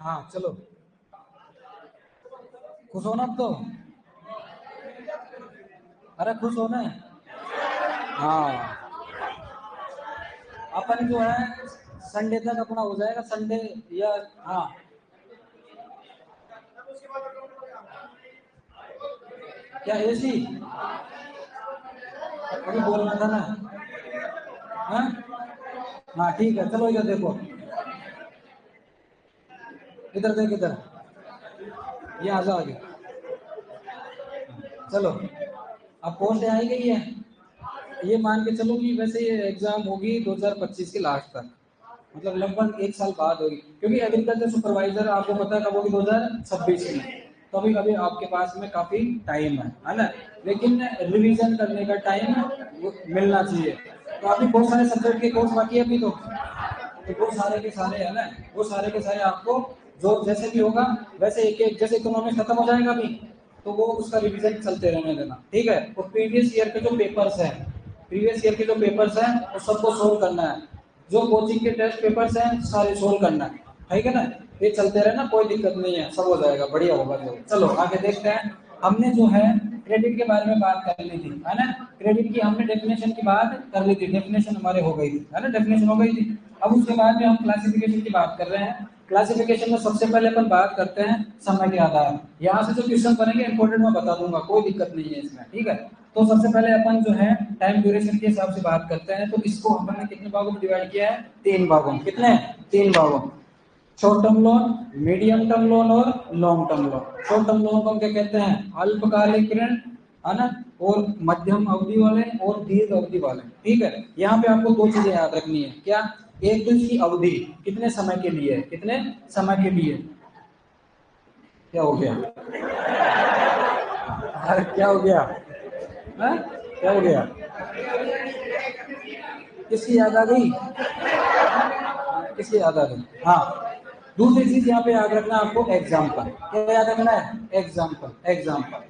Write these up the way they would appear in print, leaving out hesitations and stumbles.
हाँ चलो, खुश होना अब तो। अरे खुश होना है। हाँ, अपन जो है संडे तक अपना हो जाएगा, संडे या हाँ। क्या एसी? अभी बोलना था ना। हाँ हाँ ठीक है, चलो इधर देखो, इधर देख इधर, ये आ जाओ आगे। चलो, अब पोस्ट आई गई है। ये मान के चलो कि वैसे ये एग्जाम होगी 2025 के लास्ट तक, मतलब लगभग एक साल बाद होगी, क्योंकि एग्रीकल्चर सुपरवाइजर आपको पता है कब होगी, 2026 में। तो अभी अभी आपके पास में काफी टाइम है ना। लेकिन रिवीजन करने का टाइम मिलना चाहिए। तो अभी बहुत सारे सब्जेक्ट के कोर्स बाकी है अभी तो वो सारे के सारे है ना, वो सारे के सारे आपको जो जैसे भी होगा वैसे एक एक, जैसे इकोनॉमिक्स खत्म हो जाएगा अभी, तो वो उसका रिवीजन चलते रहने देना, ठीक है। और प्रीवियस ईयर के जो पेपर्स हैं, प्रीवियस ईयर के जो पेपर्स हैं वो सबको सोल्व करना है। जो कोचिंग के टेस्ट पेपर्स हैं सारे सोल्व करना है, ठीक है ना। ये चलते रहना, कोई दिक्कत नहीं है, सब हो जाएगा, बढ़िया होगा जो। चलो आगे देखते हैं। हमने जो है क्रेडिट के बारे में बात कर ली थी, है ना। क्रेडिट की हमने डेफिनेशन की बात कर ली थी, डेफिनेशन हमारे हो गई थी, है ना, डेफिनेशन हो गई थी। अब उसके बाद में हम क्लासिफिकेशन की बात कर रहे हैं। क्लासिफिकेशन में सबसे पहले अपन बात करते हैं समय के आधार। यहाँ से जो क्वेश्चन बनेंगे इंपॉर्टेंट मैं बता दूंगा, कोई दिक्कत नहीं है इसमें, ठीक है। तो सबसे पहले अपन जो है टाइम ड्यूरेशन के हिसाब से बात करते हैं। तो इसको अपन ने कितने भागों में डिवाइड किया है? 3 भागों में। कितने? 3 भागों। Short term loan, medium term loan और long term loan. Short term loan को हम क्या कहते हैं? अल्पकालिक ऋण, है ना। और मध्यम अवधि वाले और दीर्घ अवधि वाले, ठीक है। यहाँ पे आपको दो चीजें याद रखनी है। क्या? एक तो इसकी अवधि, कितने समय के लिए, कितने समय के लिए। क्या हो गया? अरे क्या हो गया? हाँ? क्या हो गया? किसकी याद आ गई? किसकी याद आ गई? हाँ। दूसरी चीज यहाँ पे याद रखना आपको, एग्जाम्पल। क्या याद रखना है? Example, example.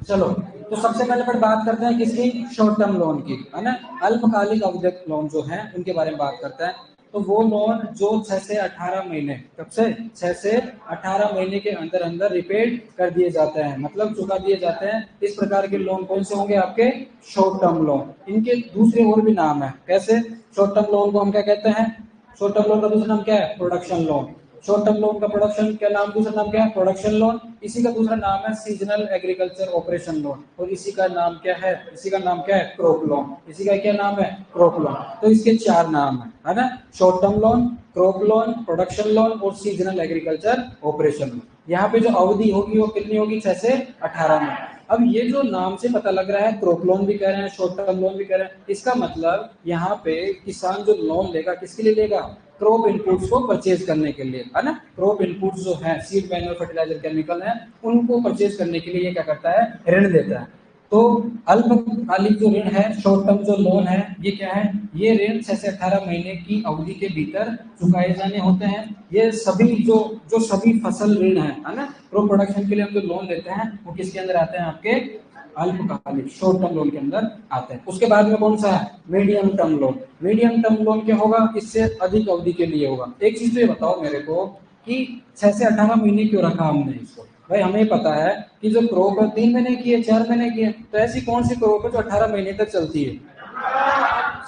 चलो, तो सबसे पहले पर बात करते हैं किसकी? शॉर्ट टर्म लोन की, है ना। अल्पकालिक अवधि लोन जो है उनके बारे में बात करते हैं। तो वो लोन जो 6 से 18 महीने, कब से? 6 से 18 महीने के अंदर अंदर रिपेड कर दिए जाते हैं, मतलब चुका दिए जाते हैं। इस प्रकार के लोन कौन से होंगे? आपके शॉर्ट टर्म लोन। इनके दूसरे और भी नाम है। कैसे? शॉर्ट टर्म लोन को हम क्या कहते हैं? शॉर्ट टर्म लोन का दूसरा नाम क्या है? Production loan. Short term loan का प्रोडक्शन क्या नाम, दूसरा नाम क्या है? Production loan. इसी का दूसरा नाम है सीजनल एग्रीकल्चर ऑपरेशन लोन। और इसी का नाम क्या है? इसी का नाम क्या है? Crop loan. इसी का क्या नाम है? Crop loan. तो इसके 4 नाम है ना। Short term loan, crop loan, production loan और सीजनल एग्रीकल्चर ऑपरेशन लोन। यहाँ पे जो अवधि होगी वो कितनी होगी? 6 से 18 में। अब ये जो नाम से पता लग रहा है, क्रॉप लोन भी कह रहे हैं, शॉर्ट टर्म लोन भी कह रहे हैं, इसका मतलब यहाँ पे किसान जो लोन लेगा किसके लिए लेगा? क्रॉप इनपुट्स को परचेज करने के लिए, है ना। क्रॉप इनपुट्स जो है, सीड, मैन्युअल, फर्टिलाइजर, केमिकल है, उनको परचेज करने के लिए ये क्या करता है? ऋण देता है। तो अल्पकालिक जो ऋण है, शॉर्ट टर्म जो लोन है, ये क्या है? ये ऋण 6 से 18 महीने की अवधि के भीतर चुकाए जाने होते हैं। ये सभी जो जो सभी फसल ऋण है ना, क्रॉप प्रोडक्शन के लिए हम जो लोन लेते हैं वो किसके अंदर आते हैं? आपके अल्पकालिक शॉर्ट टर्म लोन के अंदर आते हैं। उसके बाद में कौन सा है? Medium term loan. Medium term loan क्या होगा? इससे अधिक अवधि के लिए होगा। एक चीज तो ये बताओ मेरे को कि 6 से 18 महीने क्यों रखा हमने इसको? भाई हमें पता है कि जो क्रॉप है 3 महीने की है, 4 महीने की है, तो ऐसी कौन सी क्रॉप है जो 18 महीने तक चलती है?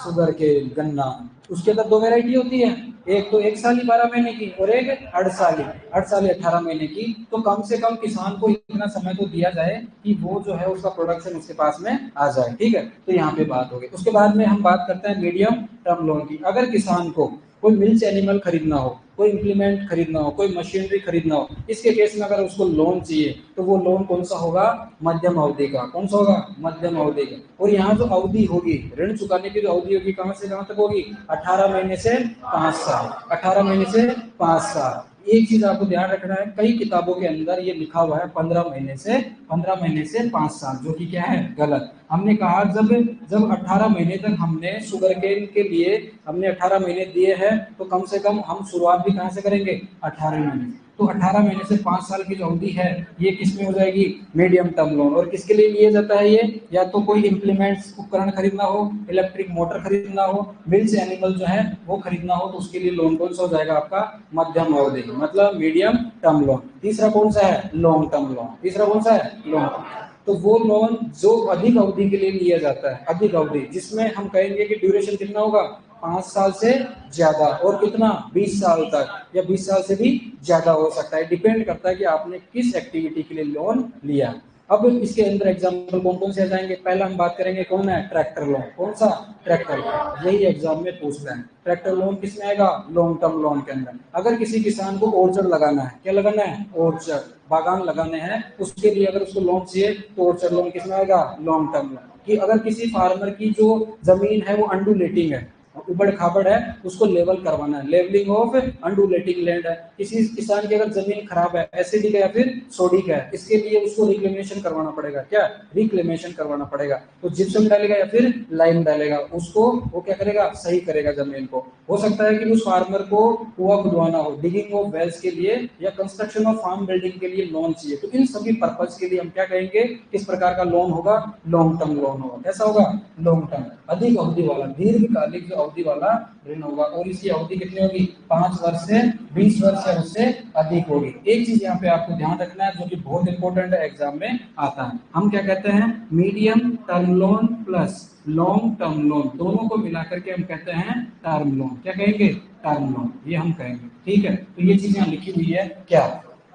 शुगर के, गन्ना। उसके अंदर दो वैरायटी होती है, एक तो 1 साल 12 महीने की और एक 8 साल 18 महीने की। तो कम से कम किसान को इतना समय तो दिया जाए कि वो जो है उसका प्रोडक्शन उसके पास में आ जाए, ठीक है। तो यहाँ पे बात हो गई। उसके बाद में हम बात करते हैं मीडियम टर्म लोन की। अगर किसान को कोई मिल्च एनिमल खरीदना हो, कोई इंप्लीमेंट खरीदना हो, कोई मशीनरी खरीदना हो, इसके केस में अगर उसको लोन चाहिए तो वो लोन कौन सा होगा? मध्यम अवधि का। कौन सा होगा? मध्यम अवधि का। और यहाँ जो अवधि होगी, ऋण चुकाने की जो अवधि होगी, कहां से कहां तक होगी? 18 महीने से 5 साल। 18 महीने से 5 साल। एक चीज आपको ध्यान रखना है, कई किताबों के अंदर ये लिखा हुआ है 15 महीने से 5 साल, जो कि क्या है? गलत। हमने कहा जब जब 18 महीने तक हमने शुगर केन के लिए हमने 18 महीने दिए हैं, तो कम से कम हम शुरुआत भी कहां से करेंगे? 18 महीने। तो 18 महीने से 5 साल की जो अवधि है ये किस में हो जाएगी, मीडियम टर्म लोन। और किसके लिए लिया जाता है ये, या तो कोई इंप्लीमेंट्स उपकरण खरीदना हो, इलेक्ट्रिक मोटर खरीदना हो, मिल्स एनिमल जो है वो खरीदना हो, तो उसके लिए लोन कौन सा हो जाएगा आपका, मध्यम अवधि, मतलब मीडियम टर्म लोन। तीसरा कौन सा है, लॉन्ग टर्म लोन। तीसरा कौन सा है, लॉन्ग टर्म। तो वो लोन जो अधिक अवधि के लिए लिया जाता है, अधिक अवधि, जिसमें हम कहेंगे कि ड्यूरेशन कितना होगा, 5 साल से ज्यादा, और कितना, 20 साल तक, या 20 साल से भी ज्यादा हो सकता है, डिपेंड करता है कि आपने किस एक्टिविटी के लिए लोन लिया। अब इसके अंदर एग्जाम्पल कौन कौन से आ जाएंगे, पहला हम बात करेंगे कौन है, ट्रैक्टर लोन। कौन सा, ट्रैक्टर लोन, यही एग्जाम में पूछता है। ट्रैक्टर लोन किसमें आएगा, लॉन्ग टर्म लोन के अंदर। अगर किसी किसान को ऑर्चर्ड लगाना है, क्या लगाना है, ऑर्चर्ड, बागान लगाने हैं, उसके लिए अगर उसको लोन चाहिए तो ऑर्चर्ड लोन किसमें आएगा, लॉन्ग टर्म लोन। कि अगर किसी फार्मर की जो जमीन है वो अंडुलेटिंग है, उबड़ खाबड़ है, उसको लेवल करवाना है, लेवलिंग ऑफ अंडुलेटिंग लैंड है। किसी किसान की अगर जमीन खराब है, एसिडिक है या फिर सोडिक है, इसके लिए उसको रिक्लेमेशन करवाना पड़ेगा, क्या, रिक्लेमेशन करवाना पड़ेगा। तो जिप्सम डालेगा या फिर लाइम डालेगा, उसको वो क्या करेगा, सही करेगा जमीन को। हो सकता है कि उस फार्मर को कुआं खुदवाना हो, डिगिंग ऑफ वेल्स के लिए, या कंस्ट्रक्शन ऑफ फार्म बिल्डिंग के लिए लोन चाहिए। तो इन सभी पर्पज के लिए हम क्या कहेंगे, किस प्रकार का लोन होगा, लॉन्ग टर्म लोन होगा। कैसा होगा, लॉन्ग टर्म, अधिक अवधि वाला, दीर्घकालिक जो अवधि वाला ऋण होगा। और इसकी अवधि कितनी होगी, 5 वर्ष से 20 वर्ष या उससे अधिक होगी। एक चीज यहाँ पे आपको ध्यान रखना है जो कि बहुत इंपॉर्टेंट है, एग्जाम में आता है। हम क्या कहते हैं, medium term loan plus long term loan, दोनों को मिलाकर के हम कहते हैं टर्म लोन। क्या कहेंगे, टर्म लोन, ये हम कहेंगे। ठीक है, तो ये चीजें लिखी हुई है क्या,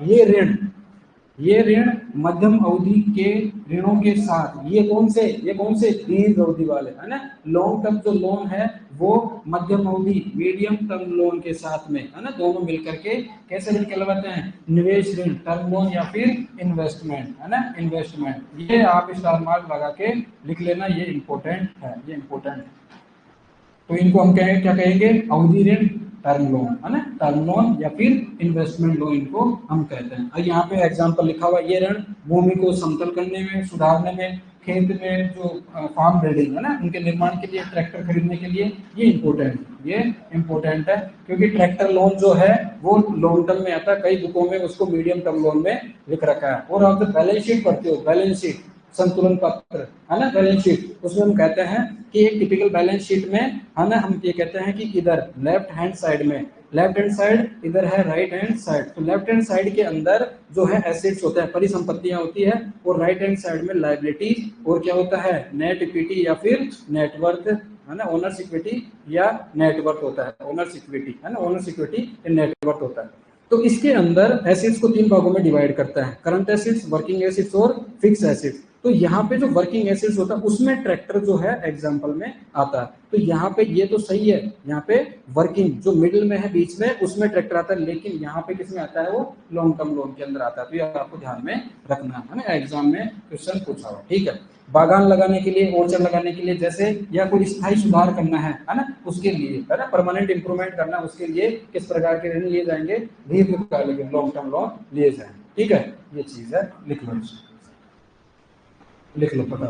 ये ऋण मध्यम अवधि के ऋणों के साथ, ये कौन से दीर्घ अवधि वाले, है ना। लॉन्ग टर्म जो लोन है वो मध्यम अवधि, मीडियम टर्म लोन के साथ में, है ना, दोनों मिलकर के कैसे ऋण कहलाते हैं, निवेश ऋण, टर्म लोन या फिर इन्वेस्टमेंट, है ना, इन्वेस्टमेंट। ये आप स्टार मार्क लगा के लिख लेना, ये इंपॉर्टेंट है, ये इंपॉर्टेंट है। तो इनको हम कहेंगे, क्या कहेंगे, अवधि ऋण, टर्म लोन, है ना, टर्म लोन या फिर इन्वेस्टमेंट लोन इनको हम कहते हैं। और यहाँ पे एग्जांपल लिखा हुआ, ये ऋण भूमि को समतल करने में, सुधारने में, खेत में जो फार्म बिल्डिंग है ना, उनके निर्माण के लिए, ट्रैक्टर खरीदने के लिए, ये इंपॉर्टेंट है। क्योंकि ट्रैक्टर लोन जो है वो लॉन्ग टर्म में आता है, कई बुकों में उसको मीडियम टर्म लोन में लिख रखा है। और आप जब बैलेंस शीट पढ़ते हो, बैलेंस शीट, संतुलन पत्र, है ना, बैलेंस शीट, उसमें हम कहते हैं कि एक टिपिकल बैलेंस शीट में, है ना, हम ये कहते हैं कि इधर लेफ्ट हैंड साइड में, लेफ्ट हैंड साइड इधर है, राइट हैंड साइड, तो लेफ्ट हैंड साइड के अंदर जो है एसेट्स होता है, परिसंपत्तियां होती है, और राइट हैंड साइड में लायबिलिटी, और क्या होता है, नेट इक्विटी या फिर नेटवर्थ, है ना, ओनर्स इक्विटी या नेटवर्थ होता है, ओनर्स इक्विटी, है ना, ओनर्स इक्विटी या नेटवर्थ होता है। तो इसके अंदर एसेट्स को 3 भागों में डिवाइड करता है, करंट एसेट्स, वर्किंग एसेट्स और फिक्स एसेट्स। तो यहाँ पे जो वर्किंग एसेट्स होता है उसमें ट्रैक्टर जो है एग्जांपल में आता है। तो यहाँ पे ये तो सही है, यहाँ पे वर्किंग जो मिडिल में है, बीच में, उसमें ट्रैक्टर आता है, लेकिन यहाँ पे किसमें आता है, वो लॉन्ग टर्म लोन के अंदर आता है। तो ये आपको ध्यान में रखना है ना, एग्जाम में क्वेश्चन पूछा हुआ, ठीक है। बागान लगाने के लिए, ऑर्चर्ड लगाने के लिए, जैसे, या कोई स्थायी सुधार करना है ना, उसके लिए, है ना, परमानेंट इंप्रूवमेंट करना, उसके लिए किस प्रकार के ऋण लिए जाएंगे, दीर्घकालिक लॉन्ग टर्म लोन लिए जाएंगे। ठीक है, ये चीज है, लिख लो, लिख लो पता।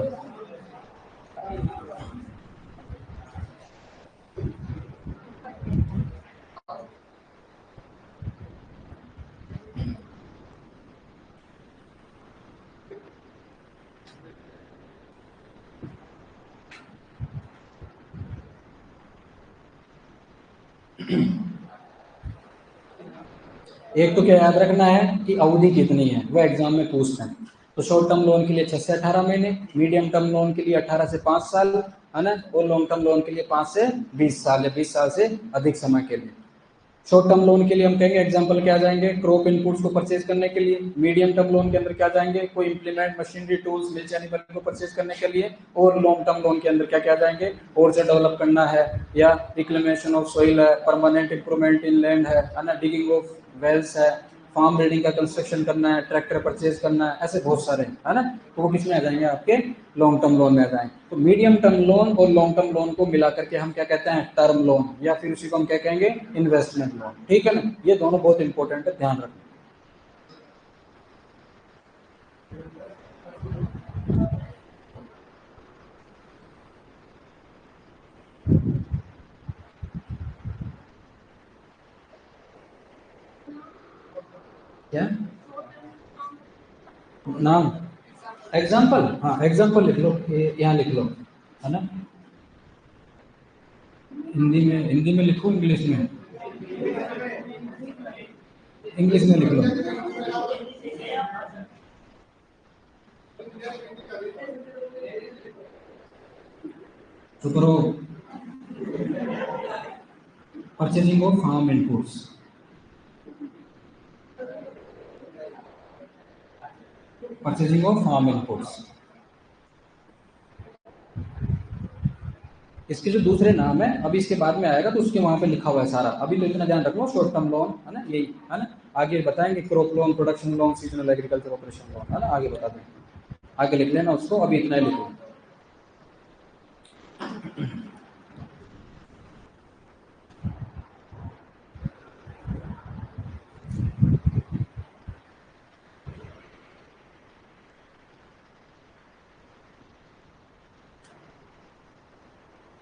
एक तो क्या याद रखना है कि अवधि कितनी है, वो एग्जाम में पूछते हैं। तो शॉर्ट टर्म लोन के लिए 6 से 18 महीने, मीडियम टर्म लोन के लिए 18 से 5 साल, है ना, और लॉन्ग टर्म लोन के लिए 5 से 20 साल या 20 साल से अधिक समय के लिए। शॉर्ट टर्म लोन के लिए हम कहेंगे एग्जांपल क्या जाएंगे, क्रॉप इनपुट्स को परचेज करने के लिए। मीडियम टर्म लोन के अंदर क्या जाएंगे, कोई implement, machinery, tools, mills animal को परचेज करने के लिए। और लॉन्ग टर्म लोन के अंदर क्या क्या जाएंगे, ऑर्चर्ड डेवलप करना है, या रिक्लेमेशन ऑफ सोइल है, परमानेंट इंप्रूवमेंट इन लैंड है ना, डिगिंग ऑफ वेल्स है, फार्म बिल्डिंग का कंस्ट्रक्शन करना है, ट्रैक्टर परचेज करना है, ऐसे बहुत सारे, है ना। तो वो किसमें आ जाएंगे, आपके लॉन्ग टर्म लोन में आ जाएंगे। तो मीडियम टर्म लोन और लॉन्ग टर्म लोन को मिलाकर के हम क्या कहते हैं, टर्म लोन, या फिर उसी को हम क्या कहेंगे, इन्वेस्टमेंट लोन। ठीक है ना, ये दोनों बहुत इंपॉर्टेंट है, ध्यान रखना। क्या नाम? एग्जाम्पल, हाँ एग्जाम्पल लिख लो, यहाँ लिख लो, है ना। हिंदी में लिखो, इंग्लिश में? इंग्लिश में लिख लो। तो करो, purchasing of farm inputs. Purchasing of farm inputs, इसके जो दूसरे नाम है अभी इसके बाद में आएगा तो उसके वहां पे लिखा हुआ है सारा। अभी तो इतना ध्यान रखो, शॉर्ट टर्म लोन है ना, यही है ना। आगे बताएंगे crop loan, production loan, seasonal agriculture operation loan, है ना, आगे बता देंगे। आगे लिख लेना उसको, अभी इतना ही लिखो।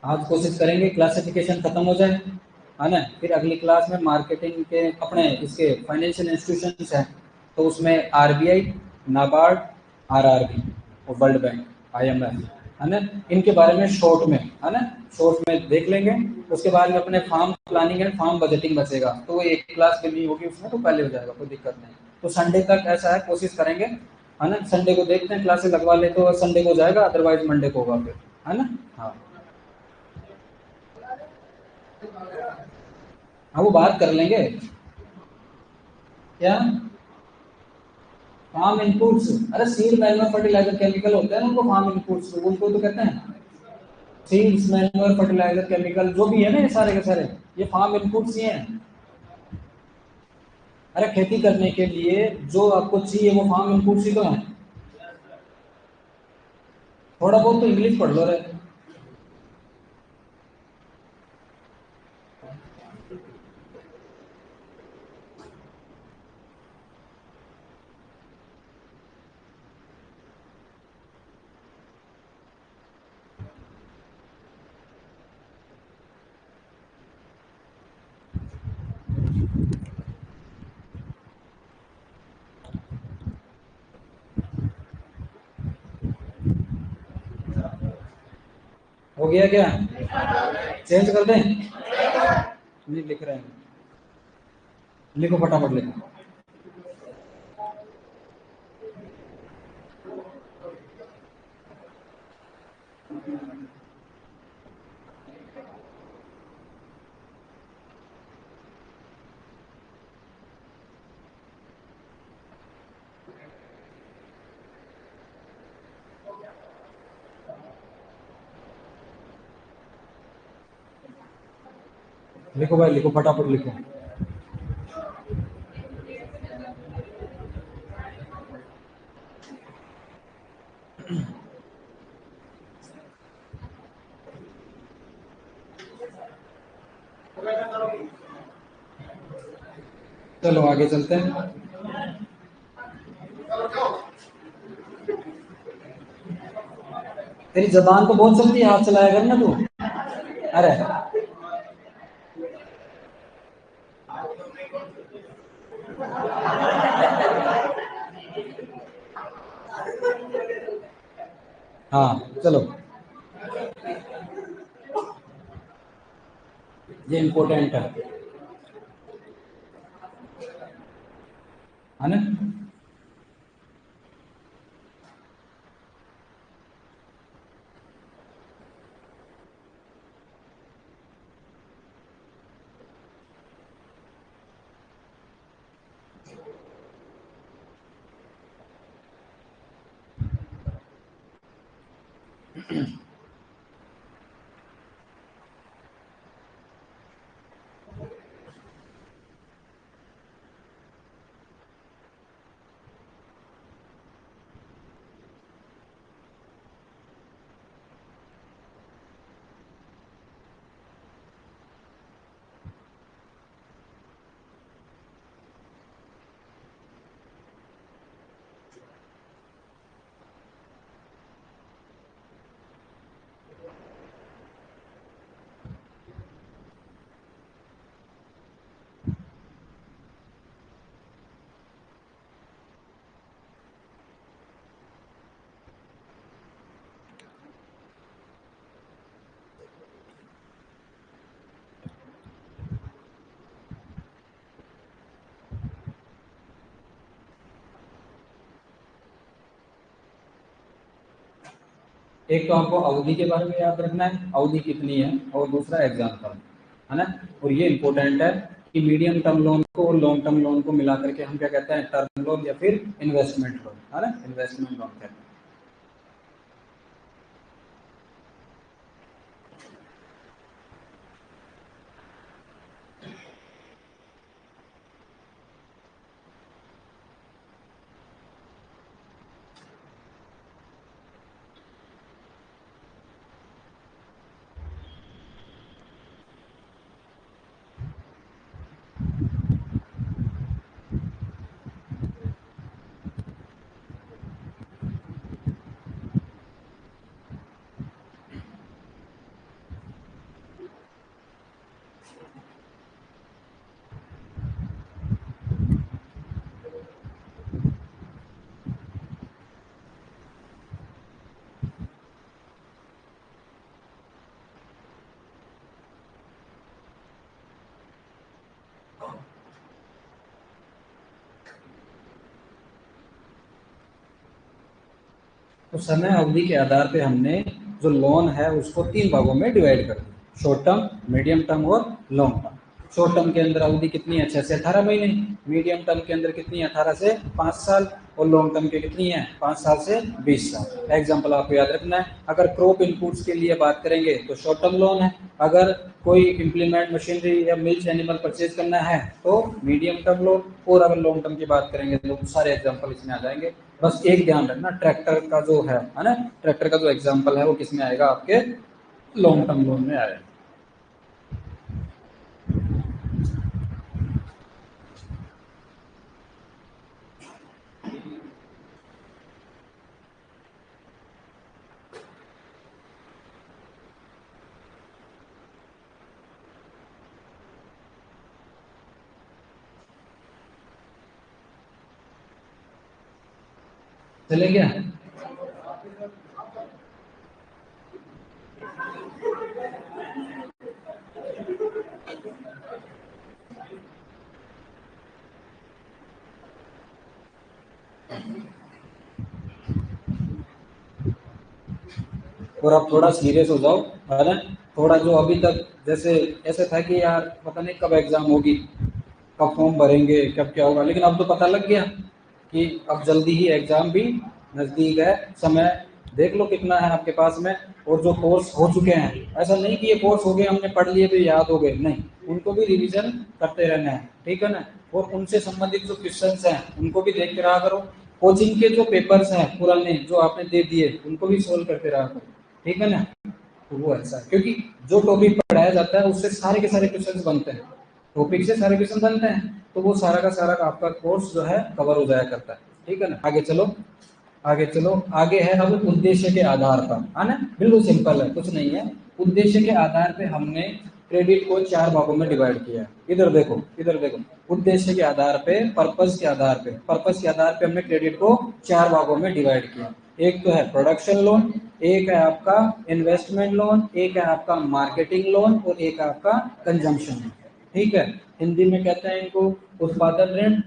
आज कोशिश करेंगे क्लासिफिकेशन खत्म हो जाए, है ना। फिर अगली क्लास में मार्केटिंग के अपने इसके फाइनेंशियल इंस्टीट्यूशंस हैं, तो उसमें आरबीआई, नाबार्ड, आरआरबी और वर्ल्ड बैंक, आईएमएफ, है ना, इनके बारे में शॉर्ट में, है ना, शॉर्ट में देख लेंगे। उसके बाद में अपने farm planning and farm budgeting बचेगा, तो वो एक क्लास के लिए होगी उसमें, तो पहले हो जाएगा, कोई दिक्कत नहीं। तो संडे तक ऐसा है, कोशिश करेंगे, है ना। संडे को देखते हैं, क्लासेस लगवा ले तो संडे को हो जाएगा, अदरवाइज मंडे को होगा फिर, है ना। हाँ हाँ, वो बात कर लेंगे। क्या फार्म इनपुट्स? अरे सीड मैन्योर फर्टिलाइजर केमिकल होते हैं ना, उनको फार्म इनपुट्स, उनको तो कहते हैं सीड्स मैन्योर फर्टिलाइजर केमिकल, जो भी है ना ये सारे के सारे, ये फार्म इनपुट्स ही हैं। अरे खेती करने के लिए जो आपको चाहिए वो फार्म इनपुट्स ही तो है। थोड़ा बहुत तो इंग्लिश पढ़ लो रे। हो गया क्या? चेंज कर दें? नहीं लिख रहे हैं, लिखो फटाफट लिखो। लिखो भाई लिखो, फटाफट लिखो। चलो आगे चलते हैं। तेरी जबान तो बहुत चलती है, हाथ चलाया कर ना तू। अरे हाँ चलो, ये इम्पोर्टेंट है ना। एक तो आपको अवधि के बारे में याद रखना है, अवधि कितनी है, और दूसरा एग्जाम्पल, है ना। और ये इंपॉर्टेंट है कि मीडियम टर्म लोन को और लॉन्ग टर्म लोन को मिला करके हम क्या कहते हैं, टर्म लोन या फिर इन्वेस्टमेंट लोन, है ना, इन्वेस्टमेंट लोन कहते हैं। तो समय अवधि के आधार पे हमने जो लोन है उसको 3 भागों में डिवाइड कर दिया, शॉर्ट टर्म, मीडियम टर्म और लॉन्ग टर्म। शॉर्ट टर्म के अंदर अवधि कितनी है, 6 से 18 महीने। मीडियम टर्म के अंदर कितनी है, 18 से 5 साल। और लॉन्ग टर्म के कितनी है, 5 साल से 20 साल। एग्जाम्पल आपको याद रखना है, अगर क्रॉप इनपुट्स के लिए बात करेंगे तो शॉर्ट टर्म लोन है, अगर कोई इम्प्लीमेंट मशीनरी या मिल्क एनिमल परचेज करना है तो मीडियम टर्म लोन, और अगर लॉन्ग टर्म की बात करेंगे तो सारे एग्जाम्पल इसमें आ जाएंगे। बस एक ध्यान रखना, ट्रैक्टर का जो है ना, ट्रैक्टर का जो एग्जाम्पल है वो किसमें आएगा, आपके लॉन्ग टर्म लोन में आएगा। चले गया। और आप थोड़ा सीरियस हो जाओ, है ना। थोड़ा जो अभी तक जैसे ऐसे था कि यार पता नहीं कब एग्जाम होगी, कब फॉर्म भरेंगे, कब क्या होगा, लेकिन अब तो पता लग गया कि अब जल्दी ही एग्जाम भी नजदीक है। समय देख लो कितना है आपके पास में। और जो कोर्स हो चुके हैं, ऐसा नहीं कि ये कोर्स हो गए हमने पढ़ लिए तो याद हो गए, नहीं, उनको भी रिवीजन करते रहना है, ठीक है ना। और उनसे संबंधित जो क्वेश्चंस हैं उनको भी देखते रहा करो। कोचिंग के जो पेपर्स हैं पुराने जो आपने दे दिए उनको भी सोल्व करते रहा करो, ठीक है ना। तो वो ऐसा है क्योंकि जो टॉपिक पढ़ाया जाता है उससे सारे के सारे क्वेश्चंस बनते हैं, टॉपिक से सारे क्वेश्चन बनते हैं, तो वो सारा का सारा आपका कोर्स जो है कवर हो जाया करता है, ठीक है ना। आगे चलो, आगे चलो। आगे है अब उद्देश्य के आधार पर, है ना, बिल्कुल सिंपल है, कुछ नहीं है। उद्देश्य के आधार पे हमने क्रेडिट को 4 भागों में डिवाइड किया है। इधर देखो, इधर देखो, उद्देश्य के आधार पे, पर्पस के आधार पे, पर्पस के आधार पे हमने क्रेडिट को 4 भागों में डिवाइड किया। एक तो है प्रोडक्शन लोन, एक है आपका इन्वेस्टमेंट लोन, एक है आपका मार्केटिंग लोन, और एक है आपका कंजम्पशन लोन, ठीक है। हिंदी में कहते हैं इनको उत्पादन ऋण,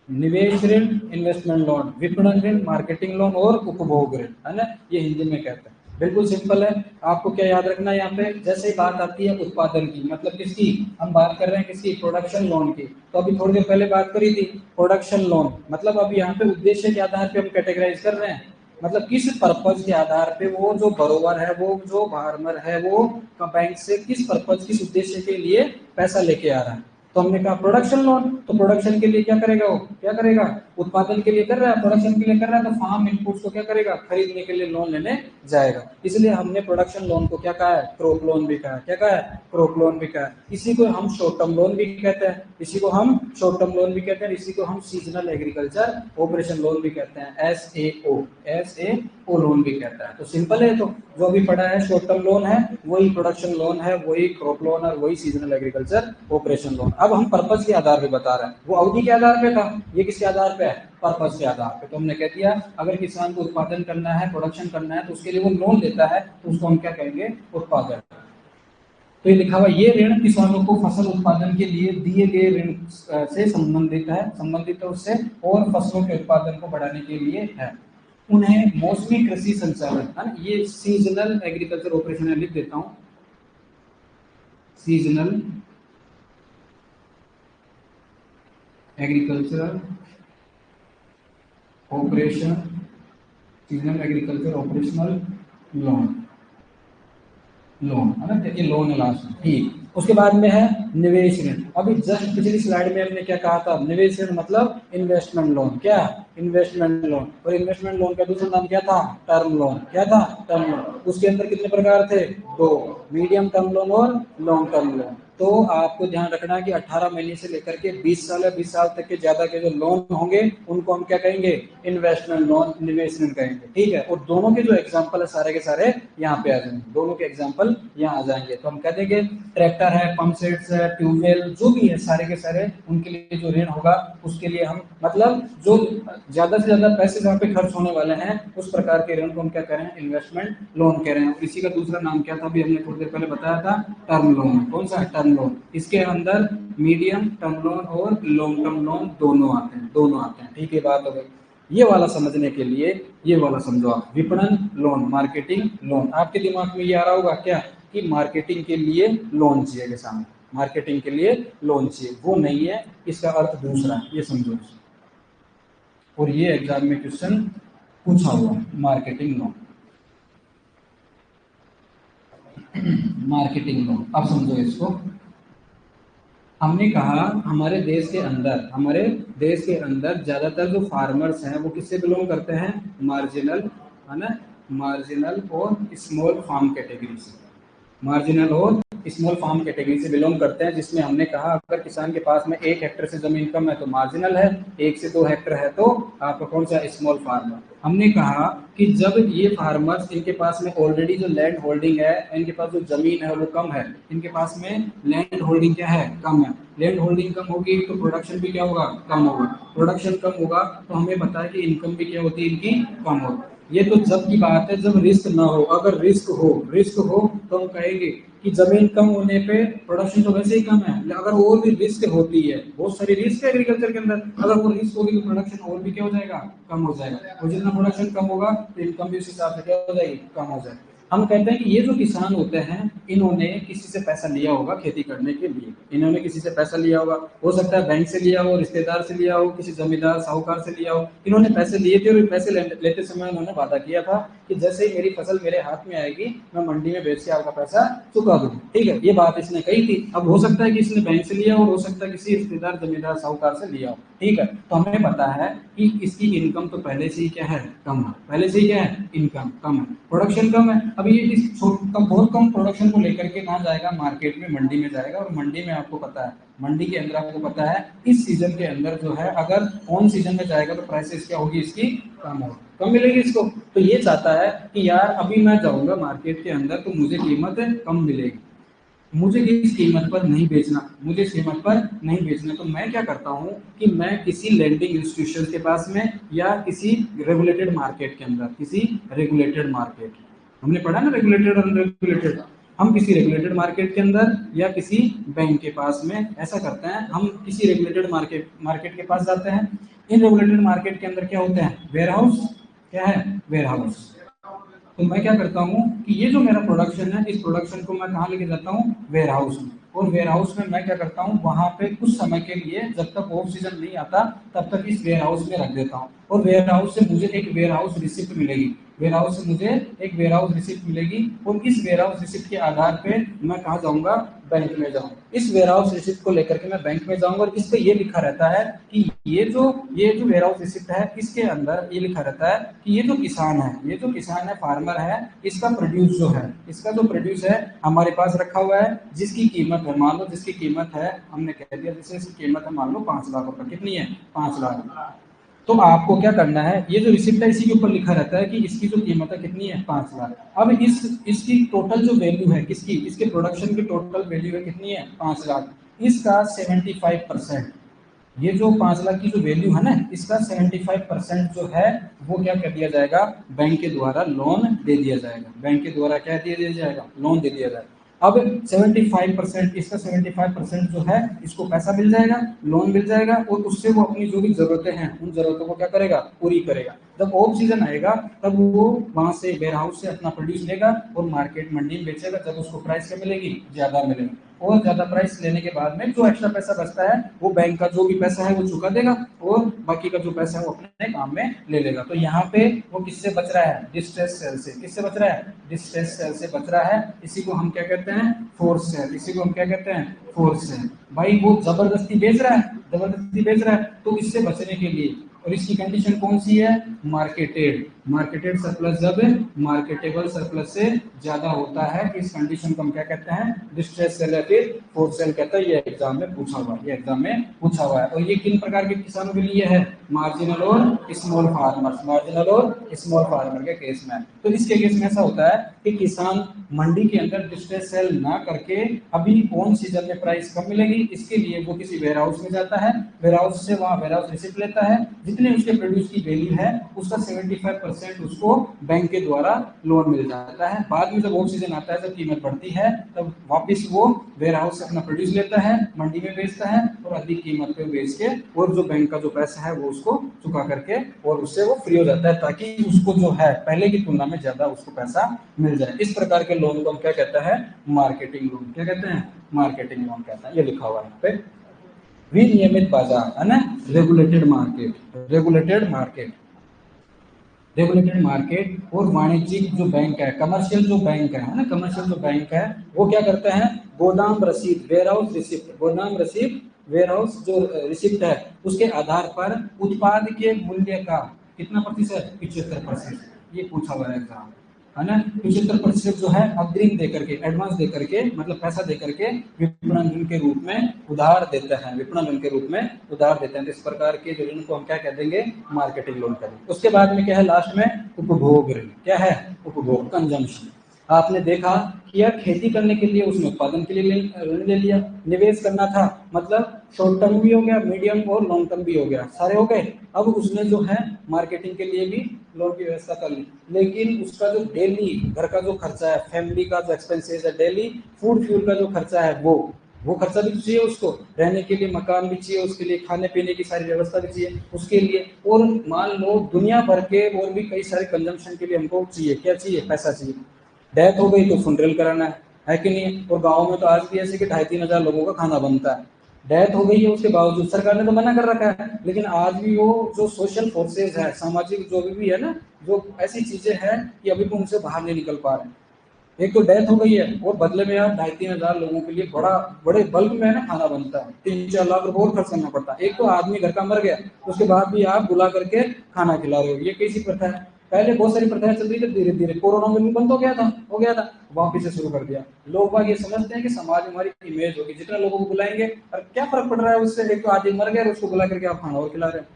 निवेश ऋण, इन्वेस्टमेंट लोन, विपणन ऋण, मार्केटिंग लोन और उपभोग ऋण, है ना, ये हिंदी में कहते हैं। बिल्कुल सिंपल है। आपको क्या याद रखना है यहाँ पे, जैसे ही बात आती है उत्पादन की, मतलब किसकी हम बात कर रहे हैं, किसकी, प्रोडक्शन लोन की। तो अभी थोड़ी देर पहले बात करी थी प्रोडक्शन लोन, मतलब अब यहाँ पे उद्देश्य के आधार पे हम कैटेगराइज कर रहे हैं, मतलब किस पर्पज के आधार पे वो जो बरोबर है, वो जो फार्मर है, वो बैंक से किस पर्पज, किस उद्देश्य के लिए पैसा लेके आ रहा है। तो हमने कहा प्रोडक्शन लोन, तो प्रोडक्शन के लिए क्या करेगा, वो क्या करेगा, उत्पादन के लिए कर रहा है, प्रोडक्शन के लिए कर रहा है, तो फार्म इनपुट्स को क्या करेगा, खरीदने के लिए लोन लेने जाएगा। इसलिए हमने प्रोडक्शन लोन को क्या कहा है, क्रॉप लोन भी कहा है। क्या कहा है, क्रॉप लोन भी कहा है। इसी को हम शॉर्ट टर्म लोन भी कहते हैं, इसी को हम शॉर्ट टर्म लोन भी कहते हैं, इसी को हम सीजनल एग्रीकल्चर ऑपरेशन लोन भी कहते हैं, SAO लोन भी कहता है। तो सिंपल है, तो जो भी पढ़ा है शॉर्ट टर्म लोन है, वही प्रोडक्शन लोन है, वही क्रॉप लोन और वही सीजनल एग्रीकल्चर ऑपरेशन लोन। अब हम पर्पस के आधार पे बता रहे हैं, वो अवधि के आधार पे था, ये किसके आधार पे है, पर्पस के आधार पे। तो हमने कह दिया अगर किसान को उत्पादन करना है, प्रोडक्शन करना है, तो उसके लिए वो लोन लेता है, तो उसको हम क्या कहेंगे, उत्पादन। तो ये लिखा हुआ ये ऋण किसानों को फसल उत्पादन के लिए दिए गए ऋण से संबंधित है, संबंधित है उससे, और फसलों के उत्पादन को बढ़ाने के लिए है। उन्हें मौसमी कृषि संचालन, है ना, ये सीजनल एग्रीकल्चर ऑपरेशन लिख देता हूं, seasonal agricultural operation, seasonal agriculture operational loan, loan है ना, ये लोन है लास्ट में, ठीक। उसके बाद में है निवेश ऋण। अभी जस्ट पिछली स्लाइड में हमने क्या कहा था, निवेश ऋण मतलब इन्वेस्टमेंट लोन, क्या इन्वेस्टमेंट लोन, और इन्वेस्टमेंट लोन का दूसरा नाम क्या था, टर्म लोन, क्या था टर्म लोन। उसके अंदर कितने प्रकार थे, दो, मीडियम टर्म लोन और लॉन्ग टर्म लोन। तो आपको ध्यान रखना है कि 18 महीने से लेकर के 20 साल या 20 साल तक के ज्यादा के जो लोन होंगे उनको हम क्या कहेंगे, इन्वेस्टमेंट लोन, निवेश ऋण कहेंगे, ठीक है। और दोनों के जो एग्जांपल है सारे के सारे यहाँ पे आ जाएंगे, दोनों के एग्जांपल यहाँ आ जाएंगे। तो हम कह देंगे ट्रैक्टर है, पंप सेट्स है, ट्यूबवेल, जो भी है सारे के सारे, उनके लिए जो ऋण होगा उसके लिए हम मतलब जो ज्यादा से ज्यादा पैसे जहाँ पे खर्च होने वाले हैं उस प्रकार के ऋण को हम क्या कह रहे हैं, इन्वेस्टमेंट लोन कह रहे हैं। इसी का दूसरा नाम क्या था, अभी हमने थोड़ी देर पहले बताया था, टर्म लोन। कौन सा, टर्म लोन। इसके अंदर मीडियम टर्म लोन और लॉन्ग टर्म लोन दोनों आते हैं, दोनों आते हैं, ठीक है। बात हो गई। ये वाला समझने के लिए ये वाला समझो आप, विपणन लोन, मार्केटिंग लोन। आपके दिमाग में ये आ रहा होगा क्या कि मार्केटिंग के लिए लोन चाहिए किसान, मार्केटिंग के लिए लोन चाहिए, वो नहीं है, इसका अर्थ दूसरा है, ये समझो। और ये एग्जाम में क्वेश्चन पूछा हुआ, मार्केटिंग लोन, मार्केटिंग लोन। अब समझो इसको। हमने कहा हमारे देश के अंदर, हमारे देश के अंदर ज्यादातर जो फार्मर्स हैं वो किससे बिलोंग करते हैं, मार्जिनल, है ना, मार्जिनल और स्मॉल फार्म कैटेगरी से, मार्जिनल और स्मॉल फार्म कैटेगरी से बिलोंग करते हैं। जिसमें हमने कहा अगर किसान के पास में 1 हेक्टेयर से जमीन कम है तो मार्जिनल है, 1 से 2 हेक्टेयर है तो आपका कौन सा, स्मॉल फार्म है। हमने कहा कि जब ये फार्मर्स, इनके पास में ऑलरेडी जो लैंड होल्डिंग है, इनके पास जो जमीन है वो कम है, इनके पास में लैंड होल्डिंग क्या है, कम है, लैंड होल्डिंग कम होगी तो प्रोडक्शन भी क्या होगा, कम होगा, प्रोडक्शन कम होगा तो हमें पता है कि इनकम भी क्या होती है इनकी, कम होगी। ये तो जब की बात है जब रिस्क ना हो, अगर रिस्क हो, रिस्क हो तो हम कहेंगे कि जमीन कम होने पे प्रोडक्शन तो वैसे ही कम है, अगर और भी रिस्क होती है, बहुत सारी रिस्क है एग्रीकल्चर के अंदर, अगर वो रिस्क होगी तो प्रोडक्शन और भी क्या हो जाएगा, कम हो जाएगा, और जितना प्रोडक्शन कम होगा तो इनकम भी उस हिसाब से क्या हो जाएगी, कम हो जाएगी। हम कहते हैं कि ये जो किसान होते हैं इन्होंने किसी से पैसा लिया होगा खेती करने के लिए, इन्होंने किसी से पैसा लिया होगा, हो सकता है बैंक से लिया हो, रिश्तेदार से लिया हो, किसी जमींदार साहूकार से लिया हो, इन्होंने पैसे लिए थे और पैसे लेते समय उन्होंने वादा किया था कि जैसे ही मेरी फसल मेरे हाथ में आएगी मैं मंडी में बेच के आपका पैसा चुका दूं, ठीक है। ये बात इसने कही थी। अब हो सकता है कि इसने बैंक से लिया और हो सकता है किसी रिश्तेदार जमींदार साहूकार से लिया हो, ठीक है। तो हमें पता है कि इसकी इनकम तो पहले से ही क्या है, कम है, पहले से ही क्या है, इनकम कम है, प्रोडक्शन कम है। अब ये इस बहुत कम प्रोडक्शन को लेकर के कहाँ जाएगा, मार्केट में, मंडी में जाएगा, और मंडी में आपको पता है, मंडी के अंदर आपको पता है इस सीजन के अंदर जो है अगर ऑन सीजन में जाएगा तो प्राइसेस क्या होगी इसकी, कम होगी, कम मिलेगी इसको। तो ये चाहता है कि यार अभी मैं जाऊंगा मार्केट के अंदर तो मुझे कीमत कम मिलेगी, मुझे इस कीमत पर नहीं बेचना, मुझे इस कीमत पर नहीं बेचना, तो मैं क्या करता हूँ कि मैं किसी लैंडिंग इंस्टीट्यूशन के पास में या किसी रेगुलेटेड मार्केट के अंदर, किसी रेगुलेटेड मार्केट, हमने पढ़ा ना रेगुलेटेड और अनरेगुलेटेड, हम किसी रेगुलेटेड मार्केट के अंदर या किसी बैंक के पास में ऐसा करते हैं, हम किसी रेगुलेटेड मार्केट के पास जाते हैं। इन रेगुलेटेड मार्केट के अंदर क्या होते हैं, वेयर हाउस, क्या है, वेयर हाउस। तो मैं क्या करता हूँ कि ये जो मेरा प्रोडक्शन है इस प्रोडक्शन को मैं कहाँ लेके जाता हूँ, वेयर हाउस में, और वेयर हाउस में मैं क्या करता हूँ वहां पे कुछ समय के लिए जब तक ऑफ सीजन नहीं आता तब तक इस वेयर हाउस में रख देता हूँ, और वेयर हाउस से मुझे एक वेयर हाउस रिसिप्ट मिलेगी, वेयर हाउस से मुझे एक वेयर हाउस रिसिप्ट मिलेगी, और इस वेयर हाउस रिसिप्ट के आधार पे मैं कहाँ जाऊंगा, बैंक में जाऊंगा। इस वेयर हाउस रिसिप्ट को लेकर के मैं बैंक में जाऊंगा और इस पे ये लिखा रहता है कि ये जो वेयर हाउस रिसिप्ट है इसके अंदर ये लिखा रहता है कि ये जो किसान है, ये जो किसान है, फार्मर है, इसका प्रोड्यूस जो है, इसका जो प्रोड्यूस है हमारे पास रखा हुआ है, जिसकी कीमत है, मान लो जिसकी कीमत है, हमने कह दिया जैसे इसकी कीमत है मान लो 5 लाख रुपए, कितनी है, 5 लाख। तो आपको क्या करना है, ये जो रिसिप्ट है इसी के ऊपर लिखा रहता है कि इसकी जो कीमत है कितनी है, 5 लाख। अब इसकी टोटल जो वैल्यू है किसकी, इसके प्रोडक्शन की टोटल वैल्यू है कितनी है, 5 लाख। इसका 75%, ये जो 5 लाख की जो वैल्यू है ना इसका 75% जो है वो क्या कर दिया जाएगा, बैंक के द्वारा लोन दे दिया जाएगा, बैंक के द्वारा क्या दे दिया जाएगा, लोन दे दिया जाएगा। अब 75%, इसका 75% जो है इसको पैसा मिल जाएगा, लोन मिल जाएगा, और उससे वो अपनी जो भी जरूरतें हैं उन जरूरतों को क्या करेगा, पूरी करेगा। जब ऑफ सीजन आएगा तब वो वहां से वेयर हाउस से अपना प्रोड्यूस लेगा और मार्केट मंडी में बेचेगा, जब उसको प्राइस क्या मिलेगी, ज्यादा मिलेगी। और ज्यादा प्राइस लेने के बाद में जो एक्स्ट्रा पैसा बचता है वो बैंक का जो भी पैसा है वो चुका देगा और बाकी का जो पैसा है वो अपने काम में ले लेगा। तो यहाँ पे वो किससे बच रहा है, डिस्ट्रेस सेल से। किससे बच रहा है, डिस्ट्रेस सेल से बच रहा है। इसी को हम क्या कहते हैं, फोर्स सेल। इसी को हम क्या कहते हैं, फोर्स सेल। भाई वो जबरदस्ती बेच रहा है, जबरदस्ती बेच रहा है, तो इससे बचने के लिए, और इसकी कंडीशन कौन सी है, मार्केटेड। मार्केटेड सरप्लस जब मार्केटेबल सरप्लस से ज्यादा होता है, इस कंडीशन को हम क्या कहते हैं, डिस्ट्रेस सेल या फिर फोर्स सेल कहते हैं। ये एग्जाम में पूछा हुआ है, ये एग्जाम में पूछा हुआ है। और ये किन प्रकार के किसानों के लिए है, मार्जिनल और स्मॉल फार्मर्स, मार्जिनल और स्मॉल फार्मर के केस में। तो इसके केस में ऐसा होता है कि किसान मंडी के अंदर डिस्ट्रेस सेल ना करके अभी ऑन सीजन में प्राइस कम मिलेगी इसके लिए वो किसी वेयर हाउस में जाता है, वेयर हाउस से वहां वेयर हाउस रिसिप्ट लेता है, जितने उसके प्रोड्यूस की वैल्यू है उसका 75% उसको बैंक के द्वारा लोन मिल जाता है। बाद में जब ऑफ सीजन आता है, जब कीमत बढ़ती है, तब वापस वो वेयर हाउस से अपना प्रोड्यूस लेता है, मंडी में बेचता है और अधिक कीमत पे बेच के और जो बैंक का जो पैसा है वो उसको चुका करके और उससे वो फ्री हो जाता है, ताकि उसको जो है पहले की तुलना में ज्यादा उसको पैसा मिल जाए। इस प्रकार के लोन को हम क्या कहते हैं, मार्केटिंग लोन। क्या कहते हैं, मार्केटिंग लोन कहते हैं। ये लिखा हुआ है यहाँ पे, विनियमित बाजार है ना, regulated market, regulated market, regulated market. और वाणिज्यिक जो बैंक है, कमर्शियल जो बैंक है ना, कमर्शियल जो बैंक है वो क्या करते हैं, गोदाम रसीद, वेयर हाउस रिसिप्ट, गोदाम रसीद, वेयर हाउस जो रिसिप्ट है उसके आधार पर उत्पाद के मूल्य का कितना प्रतिशत, 75%। ये पूछा हुआ है एग्जाम है ना। 75% जो है अग्रिम देकर के, एडवांस देकर के, मतलब पैसा देकर के विपणन ऋण के रूप में उधार देते हैं, विपणन ऋण के रूप में उधार देते हैं। तो इस प्रकार के जो ऋण को हम क्या कह देंगे, मार्केटिंग लोन करेंगे। उसके बाद में क्या है, लास्ट में उपभोग ऋण। क्या है, उपभोग, कंजम्पशन। आपने देखा कि यार खेती करने के लिए उसने उत्पादन के लिए ऋण ले लिया, निवेश करना था, मतलब शॉर्ट टर्म भी हो गया, मीडियम और लॉन्ग टर्म भी हो गया, सारे हो गए। अब उसने जो है मार्केटिंग के लिए भी लोन की व्यवस्था कर ली, लेकिन उसका जो डेली घर का जो खर्चा है, फैमिली का जो एक्सपेंसेस है, डेली फूड फ्यूल का जो खर्चा है, वो खर्चा भी चाहिए उसको, रहने के लिए मकान भी चाहिए, उसके लिए खाने पीने की सारी व्यवस्था भी चाहिए उसके लिए, और मान लो दुनिया भर के और भी कई सारे कंजम्पशन के लिए हमको चाहिए, क्या चाहिए, पैसा चाहिए। डेथ हो गई तो फुनरल कराना है कि नहीं। और गाँव में तो आज भी ऐसे कि 2,500-3 हजार लोगों का खाना बनता है। डेथ हो गई है उसके बावजूद, सरकार ने तो मना कर रखा है, लेकिन आज भी वो जो सोशल फोर्सेज है, सामाजिक जो भी है ना, जो ऐसी चीजें हैं कि अभी भी उनसे बाहर नहीं निकल पा रहे हैं। एक तो डेथ हो गई है और बदले में यार 2,500-3 हजार लोगों के लिए बड़े बल्क में ना खाना बनता है, 3-4 लाख रुपए और खर्च करना पड़ता है। एक तो आदमी घर का मर गया, उसके बाद भी आप बुला करके खाना खिला रहे हो, ये कैसी प्रथा है। पहले बहुत सारी प्रथाएं चल रही थी, धीरे धीरे कोरोना में भी बंद हो गया था, वापिस से शुरू कर दिया। लोग बाग ये समझते हैं कि समाज हमारी इमेज होगी, जितना लोगों को बुलाएंगे और क्या फर्क पड़ रहा है उससे, एक तो आदमी मर गया उसको बुला करके आप खाना और खिला रहे हैं।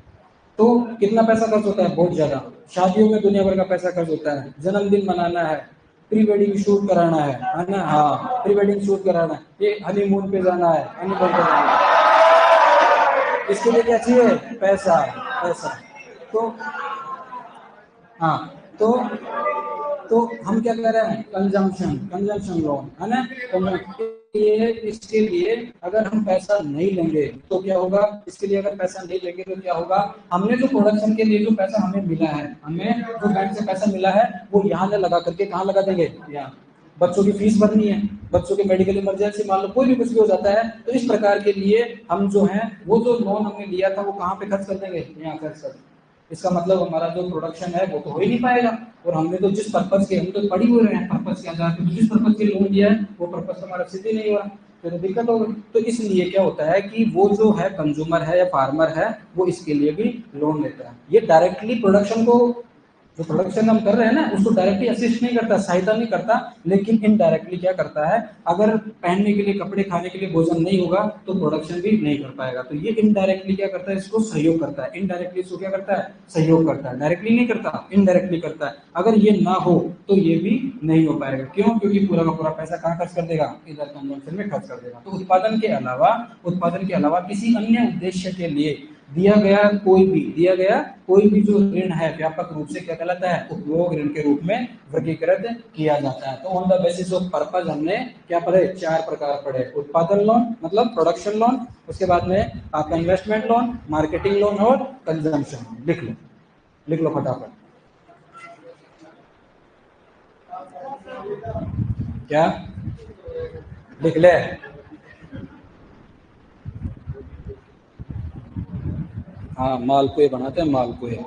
तो कितना पैसा खर्च होता है, बहुत ज्यादा। शादियों में दुनिया भर का पैसा खर्च होता है, जन्मदिन मनाना है, प्री वेडिंग शूट कराना है ना, हाँ प्री वेडिंग शूट कराना है, ये हनीमून पे जाना है, हनीमून पे जाना है, इसके लिए क्या चाहिए, पैसा, पैसा। तो हाँ, तो हम क्या कह रहे हैं, कंजम्पशन, कंजम्पशन लोन है ना। ये इसके लिए अगर हम पैसा नहीं लेंगे तो क्या होगा, इसके लिए अगर पैसा नहीं लेंगे तो क्या होगा, हमने जो प्रोडक्शन के लिए जो पैसा हमें मिला है, हमें जो बैंक से पैसा मिला है वो यहाँ न लगा करके कहाँ लगा देंगे, यहाँ। बच्चों की फीस भरनी है, बच्चों के मेडिकल इमरजेंसी, मान लो कोई भी कुछ भी हो जाता है, तो इस प्रकार के लिए हम जो है वो जो लोन हमने लिया था वो कहाँ पे खर्च कर देंगे, यहाँ खर्च कर देंगे। इसका मतलब हमारा जो प्रोडक्शन है वो तो हो ही नहीं पाएगा, और हमने तो जिस पर्पज के, हम तो पढ़ी हुए हैं पर्पज के आधार पर, जिस पर्पज के लोन लिया है वो पर्पज हमारा सिद्ध ही नहीं हुआ, तो दिक्कत हो गई। तो इसलिए क्या होता है कि वो जो है कंज्यूमर है या फार्मर है वो इसके लिए भी लोन लेता है। ये डायरेक्टली प्रोडक्शन को, जो प्रोडक्शन हम कर रहे हैं ना उसको डायरेक्टली असिस्ट नहीं करता, सहायता नहीं करता, लेकिन इनडायरेक्टली क्या करता है, अगर पहनने के लिए कपड़े, खाने के लिए भोजन नहीं होगा तो प्रोडक्शन भी नहीं कर पाएगा। तो ये इनडायरेक्टली क्या करता है, इसको सहयोग करता है, इनडायरेक्टली इसको क्या करता है, सहयोग करता है, डायरेक्टली नहीं करता, इनडायरेक्टली करता है। अगर ये ना हो तो ये भी नहीं हो पाएगा, क्यों, क्योंकि पूरा का पूरा पैसा कहाँ खर्च कर देगा, इधर कंजम्पशन में खर्च कर देगा। तो उत्पादन के अलावा किसी अन्य उद्देश्य के लिए दिया गया कोई भी जो ऋण है व्यापक रूप से क्या कहलाता है, उपभोग ऋण के रूप में वर्गीकृत किया जाता है। तो on the basis of purpose हमने क्या पढ़े, 4 प्रकार पढ़े, उत्पादन लोन मतलब प्रोडक्शन लोन, उसके बाद में आपका इन्वेस्टमेंट लोन, मार्केटिंग लोन और कंजम्पशन लोन। लिख लो, लिख लो फटाफट। क्या लिख ले? हाँ, मालपुए बनाते हैं, मालपुए।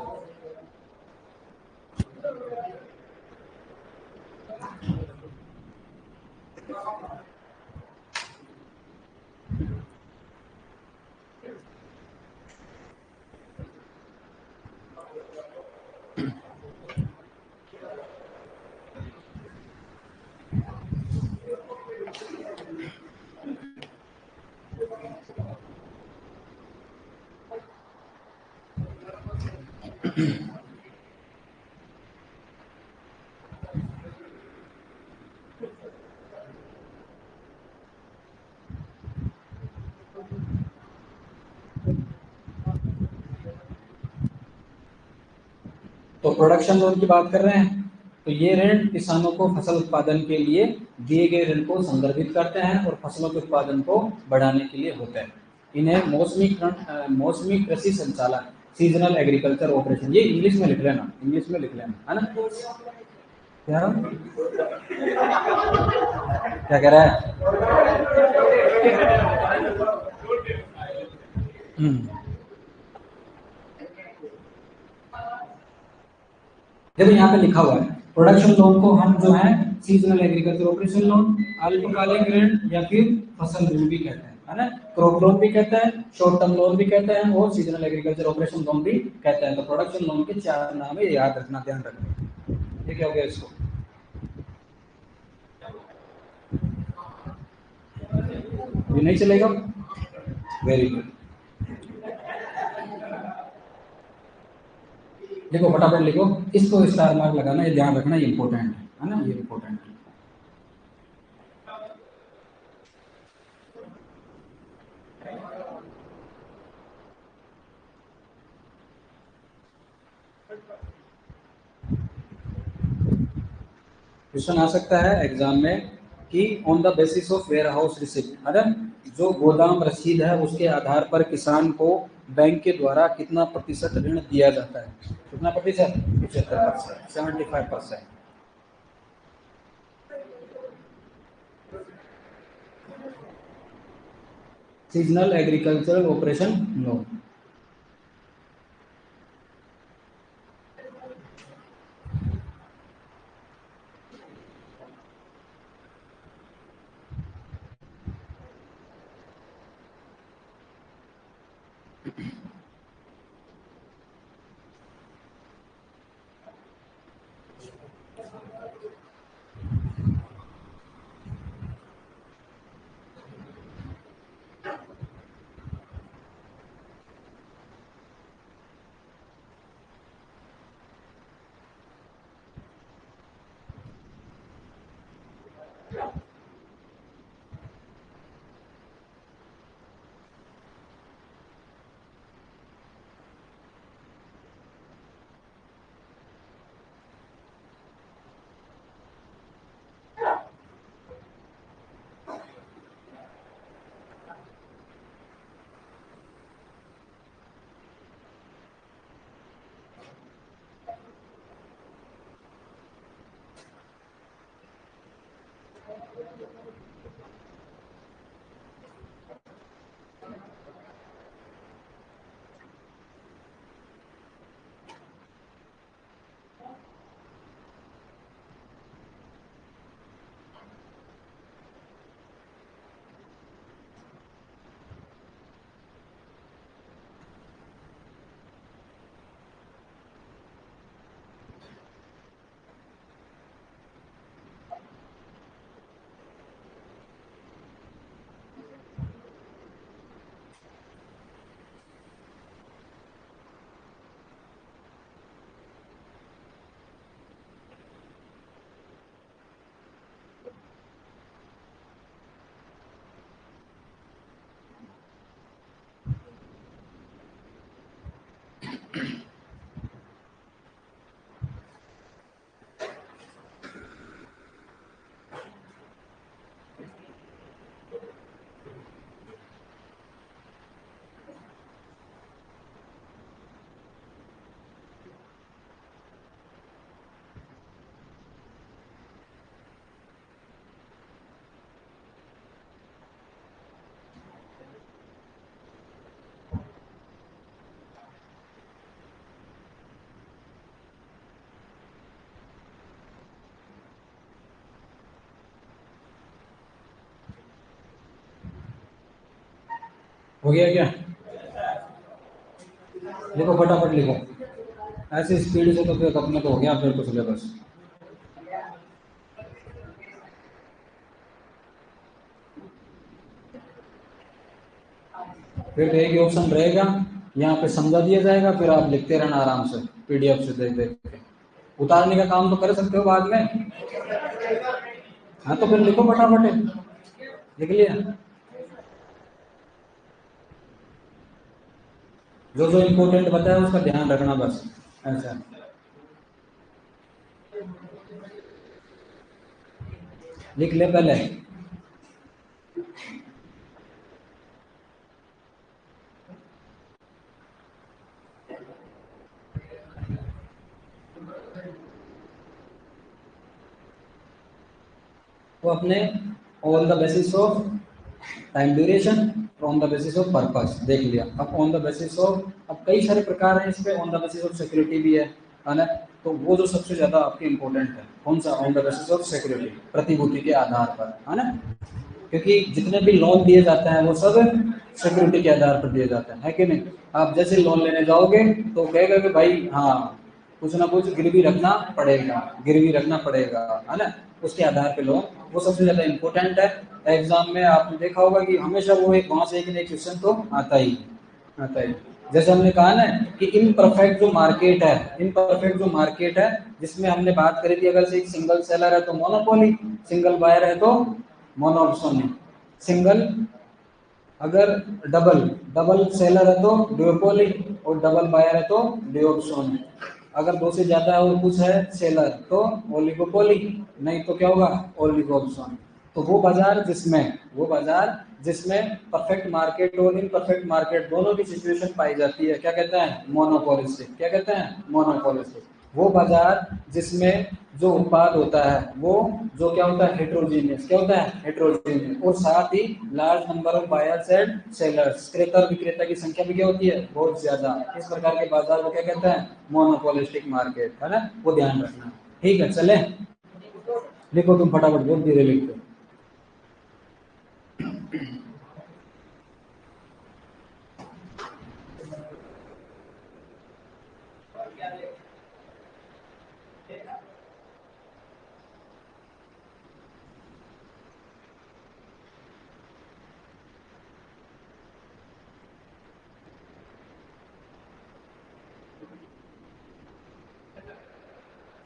तो प्रोडक्शन लोन की बात कर रहे हैं। तो ये ऋण किसानों को फसल उत्पादन के लिए दिए गए ऋण को संदर्भित करते हैं और फसलों के उत्पादन को बढ़ाने के लिए होते हैं। इन्हें मौसमी कृषि संचालन, सीजनल एग्रीकल्चर ऑपरेशन, ये इंग्लिश में लिख लेना, इंग्लिश में लिख लेना, है ना? क्या क्या कह रहा है? देखो यहाँ पे लिखा हुआ है, प्रोडक्शन लोन को हम जो है सीजनल एग्रीकल्चर ऑपरेशन लोन, अल्पकालिक ऋण या फिर फसल ऋण भी कहते हैं, है ना? क्रॉप लोन भी कहते हैं, शॉर्ट टर्म लोन भी कहते हैं और सीजनल एग्रीकल्चर ऑपरेशन लोन भी कहते हैं। तो प्रोडक्शन लोन के चार नाम है, याद रखना, ध्यान रखना। ये क्या हो गया इसको? ये नहीं चलेगा? Very good. देखो फटाफट लिखो, इसको स्टार मार्क लगाना, ये ध्यान रखना, ये इंपॉर्टेंट है ना? ये इंपॉर्टेंट है। क्वेश्चन आ सकता है एग्जाम में कि on the basis of warehouse receipt, है ना? जो गोदाम रसीद है उसके आधार पर किसान को बैंक के द्वारा कितना प्रतिशत ऋण दिया जाता है? कितना प्रतिशत? 75%, 75%। Seasonal agricultural operation loan. हो गया क्या? लिखो फटाफट लिखो, ऐसी स्पीड से तो फिर अपने तो हो गया फिर तो सिलेबस। फिर एक ही ऑप्शन रहेगा, यहाँ पे समझा दिया जाएगा, फिर आप लिखते रहना आराम से पीडीएफ से देख देख के। उतारने का काम तो कर सकते हो बाद में। हाँ तो फिर लिखो फटाफट, लिख लिया? जो जो इम्पोर्टेंट बताया उसका ध्यान रखना बस, ऐसा। लिख ले पहले। वो अपने on the basis of time duration, on the basis of purpose देख लिया। अब ऑन द बेसिस ऑफ, अब कई सारे प्रकार हैं इसमें, on the basis of security भी है ना? तो वो जो सबसे ज्यादा आपके इम्पोर्टेंट है कौन सा? On the basis of security, प्रतिभूति के आधार पर, है ना? क्योंकि जितने भी लोन दिए जाते हैं वो सब सिक्योरिटी के आधार पर दिए जाते हैं, है कि नहीं? आप जैसे लोन लेने जाओगे तो कहेगा कि भाई हाँ कुछ ना कुछ गिरवी रखना पड़ेगा, गिरवी रखना पड़ेगा, है ना? उसके आधार पे लोन, वो सबसे ज्यादा इम्पोर्टेंट है। एग्जाम में आपने देखा होगा कि हमेशा वो एक वहां से एक एक क्वेश्चन तो आता ही। जैसे हमने कहा ना कि इनपरफेक्ट जो मार्केट है, इनपरफेक्ट जो मार्केट है जिसमें हमने बात करी थी, अगर से एक सिंगल सेलर है तो मोनोपोली, सिंगल बायर है तो मोनोपोली, सिंगल, अगर डबल डबल सेलर है तो ड्यूओपोली, और डबल बायर है तो डिओप्सोन। अगर दो से ज्यादा और कुछ है सेलर तो ओलिगोपोली, नहीं तो क्या होगा? ओलिगोप्सोन। तो वो बाजार जिसमें परफेक्ट मार्केट और इनपरफेक्ट मार्केट दोनों की सिचुएशन पाई जाती है, क्या कहते हैं? मोनोपोलिस्टिक। क्या कहते हैं? मोनोपोलिस्टिक। वो बाजार जिसमें जो उत्पाद होता है वो जो क्या होता है? हेट्रोजीनियस। क्या होता है? हेट्रोजीनियस। और साथ ही large number of buyers and sellers, क्रेता और विक्रेता की संख्या भी क्या होती है? बहुत ज्यादा। इस प्रकार के बाजार को क्या कहते हैं? मोनोपोलिस्टिक मार्केट, है ना? वो ध्यान रखना। ठीक है, चले लिखो तुम फटाफट, बहुत धीरे लिखते।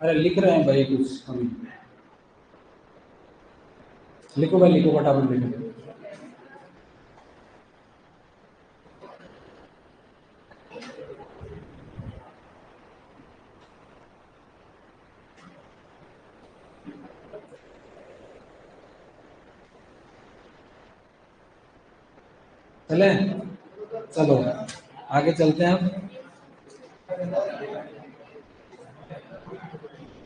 अरे लिख रहे हैं भाई कुछ अभी, लिखो भाई लिखो फटाफट लिखो। चले, चलो आगे चलते हैं अब।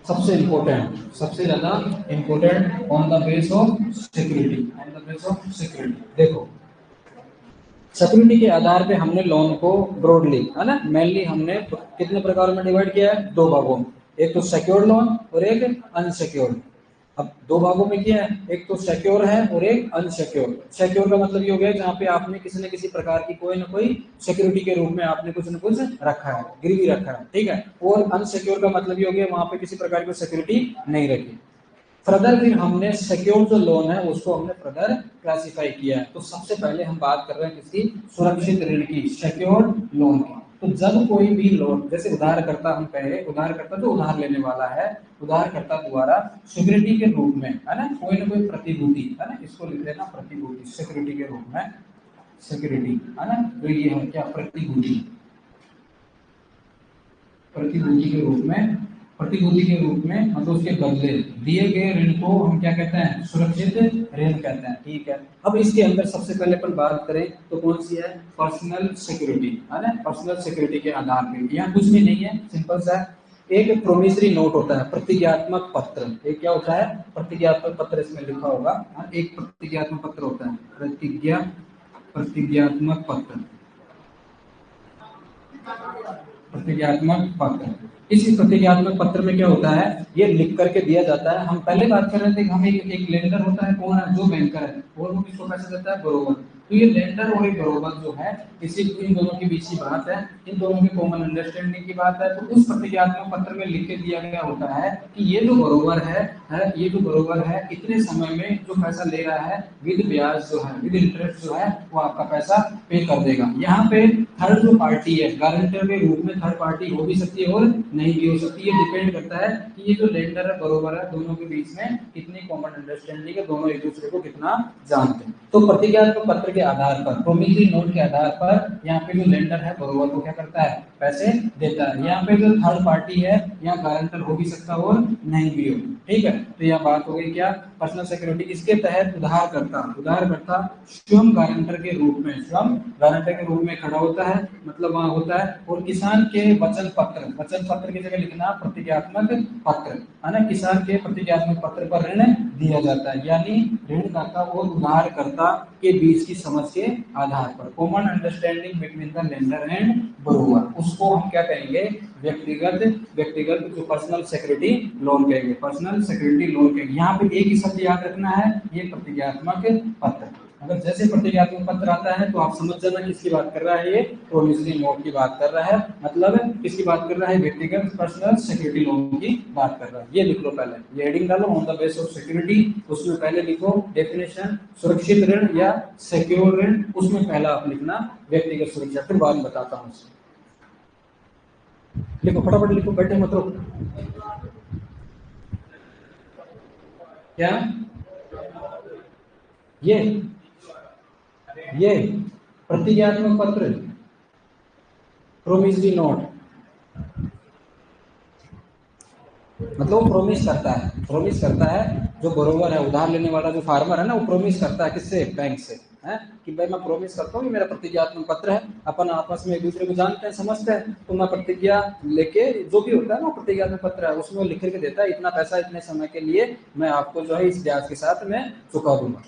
सबसे इंपॉर्टेंट, सबसे ज्यादा important, on the base of security, on the base of security. देखो सिक्योरिटी के आधार पे हमने लोन को ब्रॉडली, है ना, मेनली हमने कितने प्रकार में डिवाइड किया है? दो भागों में। एक तो सिक्योर्ड लोन और एक अनसिक्योर्ड। अब दो भागों में किया है, एक तो सिक्योर है और एक अनसिक्योर। सिक्योर का मतलब ये हो गया जहाँ पे आपने किसी न किसी प्रकार की कोई ना कोई सिक्योरिटी के रूप में आपने कुछ न कुछ रखा है, गिरवी रखा है, ठीक है। और अनसिक्योर का मतलब ये हो गया वहां पे किसी प्रकार की सिक्योरिटी नहीं रखी। फर्दर फिर हमने सिक्योर्ड जो लोन है उसको हमने फर्दर क्लासिफाई किया है। तो सबसे पहले हम बात कर रहे हैं किसकी? सुरक्षित ऋण की, सिक्योर्ड लोन की। तो जब कोई भी लोन, जैसे उधारकर्ता, हम कहे उधारकर्ता जो उधार लेने वाला है, उधारकर्ता द्वारा सिक्योरिटी के रूप में, है ना, कोई ना कोई प्रतिभूति, है ना, इसको लिख लेना प्रतिभूति, सिक्योरिटी के रूप में, सिक्योरिटी, है ना। तो ये है क्या? प्रतिभूति, प्रतिभूति के रूप में, प्रतिभूति के रूप में मतलब उसके बदले दिए गए ऋण को हम क्या कहते हैं? सुरक्षित ऋण कहते हैं, ठीक है। अब इसके अंदर सबसे पहले अपन बात करें तो कौन सी है? पर्सनल सिक्योरिटी, है ना। पर्सनल सिक्योरिटी के आधार पर यहाँ कुछ भी नहीं है, सिंपल सा एक प्रोमिसरी नोट होता है, प्रतिज्ञात्मक पत्र। एक क्या होता है? प्रतिज्ञात्मक पत्र, इसमें लिखा होगा, एक प्रतिज्ञात्मक पत्र होता है, प्रतिज्ञात्मक पत्र, प्रतिज्ञात्मक पत्र। इस प्रतिज्ञात्मक पत्र में क्या होता है? ये लिख करके दिया जाता है। हम पहले बात कर रहे थे कि हमें एक लेंडर होता है, कौन है? जो बैंकर है, और वो किसको पैसे देता है? बरोबर। तो ये लेंडर और एक बरोबर जो है इसी इन दोनों के बीच की बात है, इन दोनों के कॉमन अंडरस्टैंडिंग की बात है। तो उस प्रतिज्ञात्मक पत्र में लिख के दिया गया होता है कि ये जो बरोबर है ये जो बरोबर है इतने समय में जो पैसा ले रहा है विद ब्याज जो है विद इंटरेस्ट जो है वो आपका पैसा पे कर देगा। यहाँ पे थर्ड जो पार्टी है गारंटर के रूप में थर्ड पार्टी हो भी सकती है और नहीं भी हो सकती है, डिपेंड करता है कि ये जो लेंडर है बरोबर है दोनों के बीच में कितनी कॉमन अंडरस्टैंडिंग है, दोनों एक दूसरे को कितना जानते हैं। तो प्रतिज्ञात्मक पत्र के आधार पर प्रोमिसरी नोट के आधार पर यहाँ पे जो लेंडर है बरोबर को क्या करता है पैसे देता है। यहाँ पे जो थर्ड पार्टी है यहाँ गारंटर हो भी सकता हो और नहीं भी हो, ठीक है। तो यह बात हो गई क्या पर्सनल सिक्योरिटी। इसके तहत उधारकर्ता स्वयं गारंटर के रूप में खड़ा होता है, मतलब वहां होता है। और किसान के वचन पत्र की जगह लिखना प्रतिज्ञात्मक पत्र है ना, किसान के प्रतिज्ञात्मक पत्र पर ऋण दिया जाता है, यानी ऋणदाता और उधारकर्ता के बीच की समझ के आधार पर common understanding between the lender and borrower, उसको हम क्या कहेंगे व्यक्तिगत जो पर्सनल सिक्योरिटी लोन कहेंगे, पर्सनल सिक्योरिटी लोन कहेंगे। यहाँ पे एक ही शब्द याद रखना है, ये प्रतिज्ञात्मक पत्र। अगर जैसे प्रतिज्ञात्मक पत्र आता है तो आप समझ जाना किसकी बात कर रहा है, ये प्रोमिसरी नोट की बात कर रहा है, मतलब किसकी बात कर रहा है, व्यक्तिगत पर्सनल सिक्योरिटी लोन की बात कर रहा है। ये लिख लो पहले, ये हेडिंग डालो on the base of security, उसमें पहले लिखो डेफिनेशन सुरक्षित ऋण या सिक्योर ऋण, उसमें पहला आप लिखना व्यक्तिगत सुरक्षा, फिर बाद में बताता हूँ। लिखो फटाफट लिखो, बैठे मत रहो। क्या ये प्रतिज्ञात्मक पत्र प्रोमिसरी नोट, मतलब वो प्रोमिस करता है जो बोरोवर है उधार लेने वाला जो फार्मर है ना, वो प्रोमिस करता है किससे, बैंक से है कि भाई मैं प्रोमिस करता हूँ, मेरा प्रतिज्ञात्मक पत्र है, अपन आपस में एक दूसरे को जानते हैं समझते हैं, तो मैं प्रतिज्ञा लेके जो भी होता है ना प्रतिज्ञात्मक पत्र है उसमें वो लिख के देता है इतना पैसा इतने समय के लिए मैं आपको जो है इस ब्याज के साथ मैं चुका दूंगा।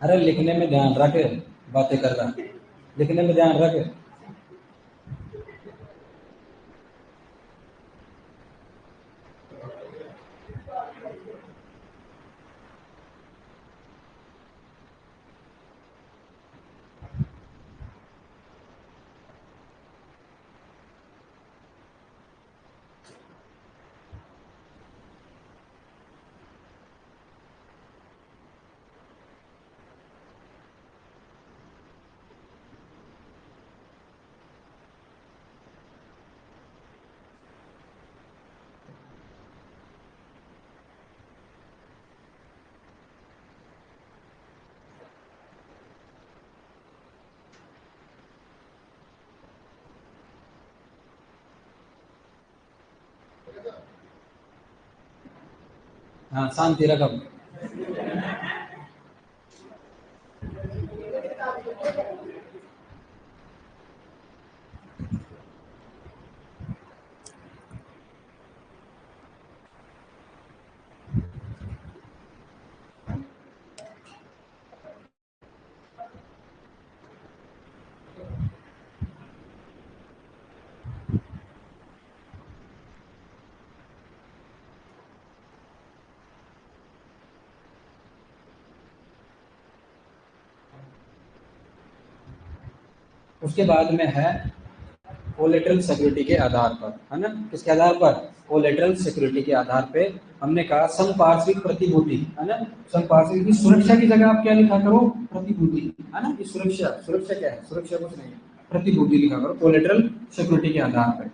अरे लिखने में ध्यान रख, बातें कर रहा, लिखने में ध्यान रख। हाँ शांति रख। उसके बाद में है कोलेटरल सिक्योरिटी के आधार पर, है ना, किसके आधार पर, कोलेटरल सिक्योरिटी के आधार पे हमने कहा संपार्श्विक प्रतिभूति, है ना, संपार्श्विक की सुरक्षा की जगह आप क्या लिखा करो, प्रतिभूति, है ना, ये सुरक्षा क्या है, सुरक्षा कुछ नहीं है, प्रतिभूति लिखा करो कोलेटरल सिक्योरिटी के आधार पर।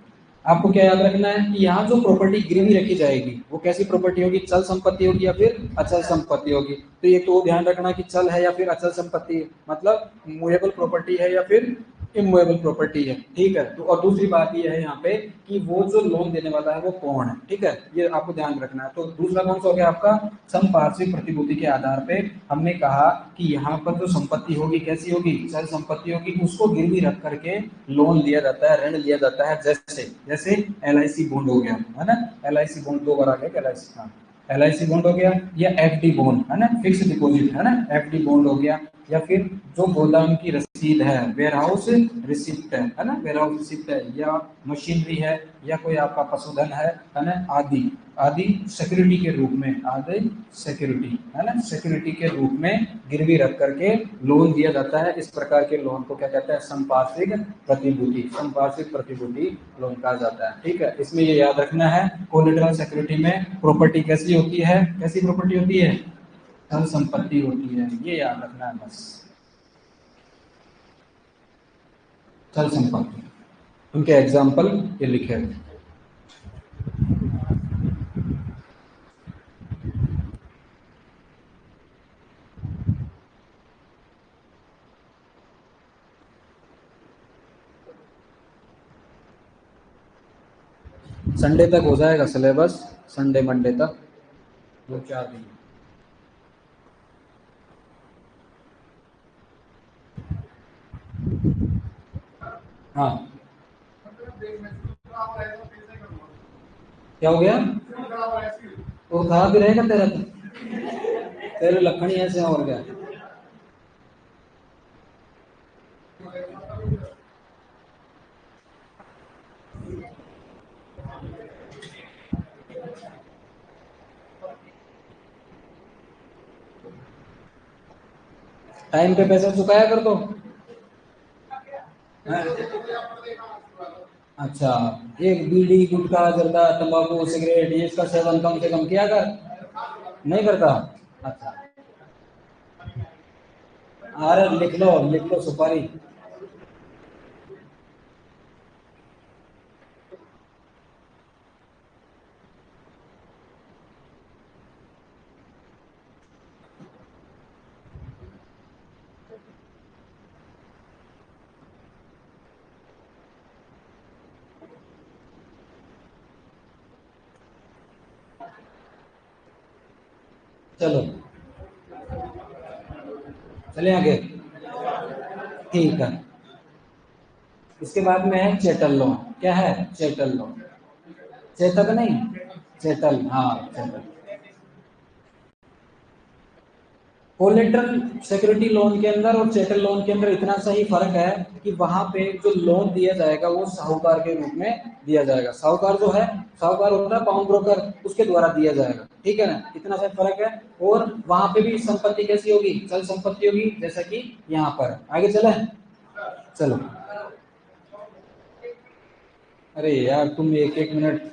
आपको क्या याद रखना है कि यहाँ जो प्रॉपर्टी गिरवी रखी जाएगी वो कैसी प्रॉपर्टी होगी, चल संपत्ति होगी या फिर अचल संपत्ति होगी। तो ये तो ध्यान रखना कि चल है या फिर अचल संपत्ति, मतलब मूवेबल प्रॉपर्टी है या फिर इमूवेबल प्रॉपर्टी है, ठीक है। तो और दूसरी बात ये है यहाँ पे कि वो जो लोन देने वाला है वो कौन है, ठीक है, ये आपको ध्यान रखना है। तो दूसरा कौन सा हो गया आपका, संपार्श्विक प्रतिभूति के आधार पे हमने कहा कि यहाँ पर जो संपत्ति होगी कैसी होगी, चल संपत्ति होगी, उसको गिरवी रख करके लोन लिया जाता है, ऋण लिया जाता है। जैसे जैसे LIC बॉन्ड हो गया है ना, LIC बॉन्ड 2 बार आ गया, LIC, हाँ LIC बॉन्ड हो गया, या FD बॉन्ड है ना, फिक्स डिपॉजिट है ना, FD बॉन्ड हो गया, या फिर जो गोदाम की रसीद है, वेयर हाउस रिसिप्ट है ना, वेयर हाउस रिसिप्ट है, या मशीनरी है, या कोई आपका पशुधन है ना, आदि आदि सिक्योरिटी के रूप में, आदि सिक्योरिटी है ना, सिक्योरिटी के रूप में गिरवी रख करके लोन दिया जाता है। इस प्रकार के लोन को क्या कहते हैं, संपार्श्विक प्रतिभूति, संपार्श्विक प्रतिभूति लोन कहा जाता है, ठीक है। इसमें ये याद रखना है, कोलेटरल सिक्योरिटी में प्रॉपर्टी कैसी होती है, कैसी प्रॉपर्टी होती है, चल संपत्ति होती है, ये याद रखना है बस, चल संपत्ति। उनके एग्जाम्पल ये लिखे हैं। संडे तक हो जाएगा सिलेबस, संडे मंडे तक 2-4 दिन। हाँ क्या हो गया, वो खराब भी रहेगा तेरा, तेरे लखनी ऐसे और क्या। टाइम पे पैसा चुकाया कर दो। अच्छा, एक बीड़ी गुटखा जर्दा तंबाकू सिगरेट ये इसका सेवन कम से कम किया कर, नहीं करता। अच्छा, अरे लिख लो सुपारी। चलो चले आगे, ठीक है। इसके बाद में है चेटल लोन। क्या है, चेटल लोन, चेतक नहीं, चेटल, हाँ चेटल। कोलेटरल सिक्योरिटी लोन के अंदर और चेटल लोन के अंदर इतना सा ही फर्क है कि वहां पे जो लोन दिया जाएगा वो साहूकार के रूप में दिया जाएगा। साहूकार जो है, साहूकार होता है पाउंड ब्रोकर, उसके द्वारा दिया जाएगा, ठीक है ना, इतना सा फर्क है। और वहां पे भी संपत्ति कैसी होगी, चल संपत्ति होगी, जैसा कि यहाँ पर। आगे चले, चलो। अरे यार तुम एक एक मिनट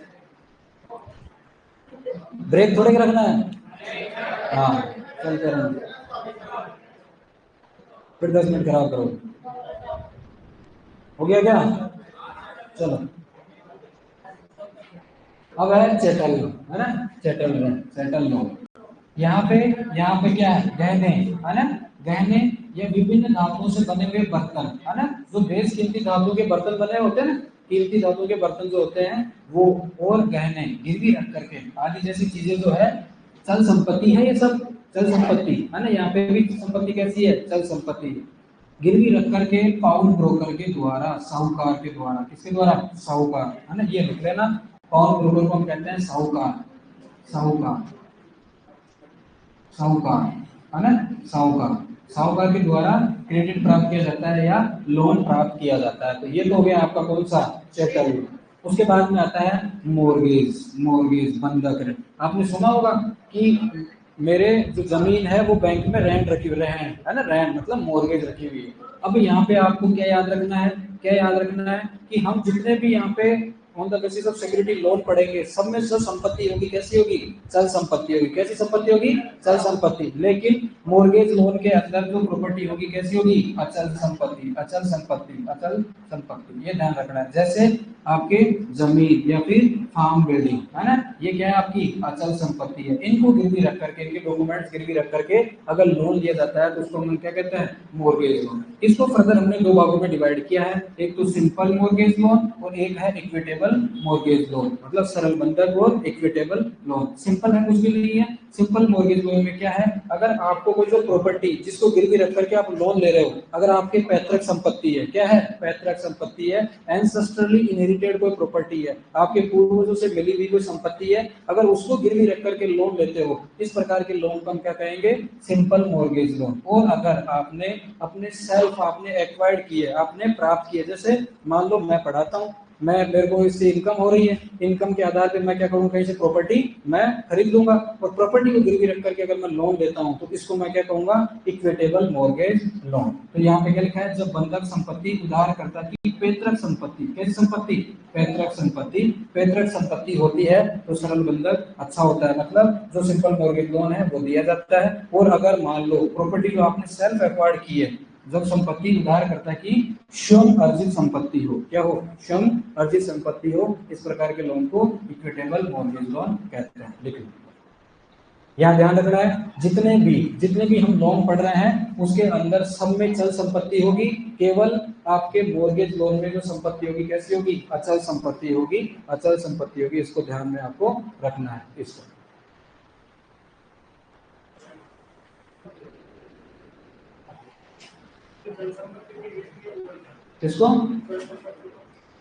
ब्रेक थोड़े रखना है, हाँ चलते रहेंगे, फिर 10 मिनट खराब करो। हो गया क्या, चलो। अब है चेटल लोन, है ना, चेटल लोन, चेटल लोन। यहाँ पे क्या है, गहने है ना, गहने या विभिन्न धातुओं से बने हुए बर्तन है ना, जो बेस कीमती धातु के बर्तन बने होते हैं ना, कीमती धातु के बर्तन जो होते हैं वो, और गहने गिरवी रख करके आदि जैसी चीजें जो है चल संपत्ति है, ये सब चल संपत्ति है ना। यहाँ पे भी संपत्ति कैसी है, चल संपत्ति, गिरवी रख करके पाउंड ब्रोकर के द्वारा, साहूकार के द्वारा, किसके द्वारा, साहूकार है ना, ये लिख लेना, पाउंड ब्रोकर को हम कहते हैं साहूकार, साहूकार, साहूकार है ना, साहूकार, साहूकार के द्वारा क्रेडिट प्राप्त किया जाता है या लोन प्राप्त किया जाता है। तो ये तो हो गया आपका कौन सा, चेटल। उसके बाद में आता है मोर्गेज, मोर्गेज बंधक ऋण। आपने सुना होगा कि मेरे जो जमीन है वो बैंक में रेंट रखी हुई है ना, रेंट मतलब मोर्गेज रखी हुई है। अब यहाँ पे आपको क्या याद रखना है, क्या याद रखना है कि हम जितने भी यहाँ पे on the basis of security loan पढ़ेंगे, सब में जो संपत्ति होगी कैसी होगी, चल संपत्ति होगी। कैसी संपत्ति होगी, चल संपत्ति। लेकिन मोर्गेज लोन के अंदर जो प्रॉपर्टी होगी कैसी होगी, अचल संपत्ति, अचल संपत्ति, अचल संपत्ति, ये ध्यान रखना है। जैसे आपके जमीन या फिर फार्म बिल्डिंग, है ना, ये क्या है आपकी अचल संपत्ति है। इनको गिरवी रख करके, इनके डॉक्यूमेंट्स गिरवी रख करके अगर लोन लिया जाता है तो उसको हम क्या कहते हैं, मॉर्गेज लोन। इसको फर्दर हमने दो भागों में डिवाइड किया है, एक तो सिंपल मॉर्गेज लोन और एक है इक्विटेबल मॉर्गेज लोन, मतलब सरल बंधक और इक्विटेबल लोन। सिंपल है, कुछ भी नहीं है। सिंपल मॉर्गेज लोन में क्या है, अगर आपको कोई जो प्रॉपर्टी जिसको गिरवी रख करके आप लोन ले रहे हो, अगर आपके पैतृक संपत्ति है, क्या है, पैतृक संपत्ति है, एंसेस्ट्रली इनहेरिटेड कोई प्रॉपर्टी है, आपके पूर्वजों से मिली हुई कोई संपत्ति है, अगर उसको गिरवी रख करके लोन लेते हो, इस प्रकार के लोन को हम क्या कहेंगे, सिंपल मॉर्गेज लोन। और अगर आपने अपने सेल्फ आपने एक्वायर्ड किए, आपने प्राप्त किए, जैसे मान लो मैं पढ़ाता हूँ, मैं मेरे को इससे इनकम हो रही है, इनकम के आधार पे मैं क्या करूँ, कहीं से प्रॉपर्टी मैं खरीद लूंगा, और प्रॉपर्टी को गिरवी रख करके अगर मैं लोन लेता हूँ तो इसको मैं क्या कहूंगा, इक्विटेबल मॉर्गेज लोन। तो यहाँ पे क्या लिखा है, जब बंधक संपत्ति उधारकर्ता की पैतृक संपत्ति, कैसी संपत्ति, पैतृक संपत्ति, पैतृक संपत्ति होती है तो सरल बंधक अच्छा होता है, मतलब जो सिंपल मॉर्गेज लोन है वो दिया जाता है। और अगर मान लो प्रॉपर्टी जो आपने सेल्फ एक्वायर्ड की है, जब संपत्ति उधारकर्ता की स्वयं अर्जित संपत्ति हो, क्या हो, स्वयं अर्जित संपत्ति हो, इस प्रकार के लोन को इक्विटेबल मॉर्गेज लोन कहते हैं। लिख लो, यहाँ ध्यान रखना है, जितने भी हम लोन पढ़ रहे हैं उसके अंदर सब में चल संपत्ति होगी, केवल आपके मॉर्गेज लोन में जो संपत्ति होगी कैसी होगी, अचल संपत्ति होगी, अचल संपत्ति होगी। इसको ध्यान में आपको रखना है। इसको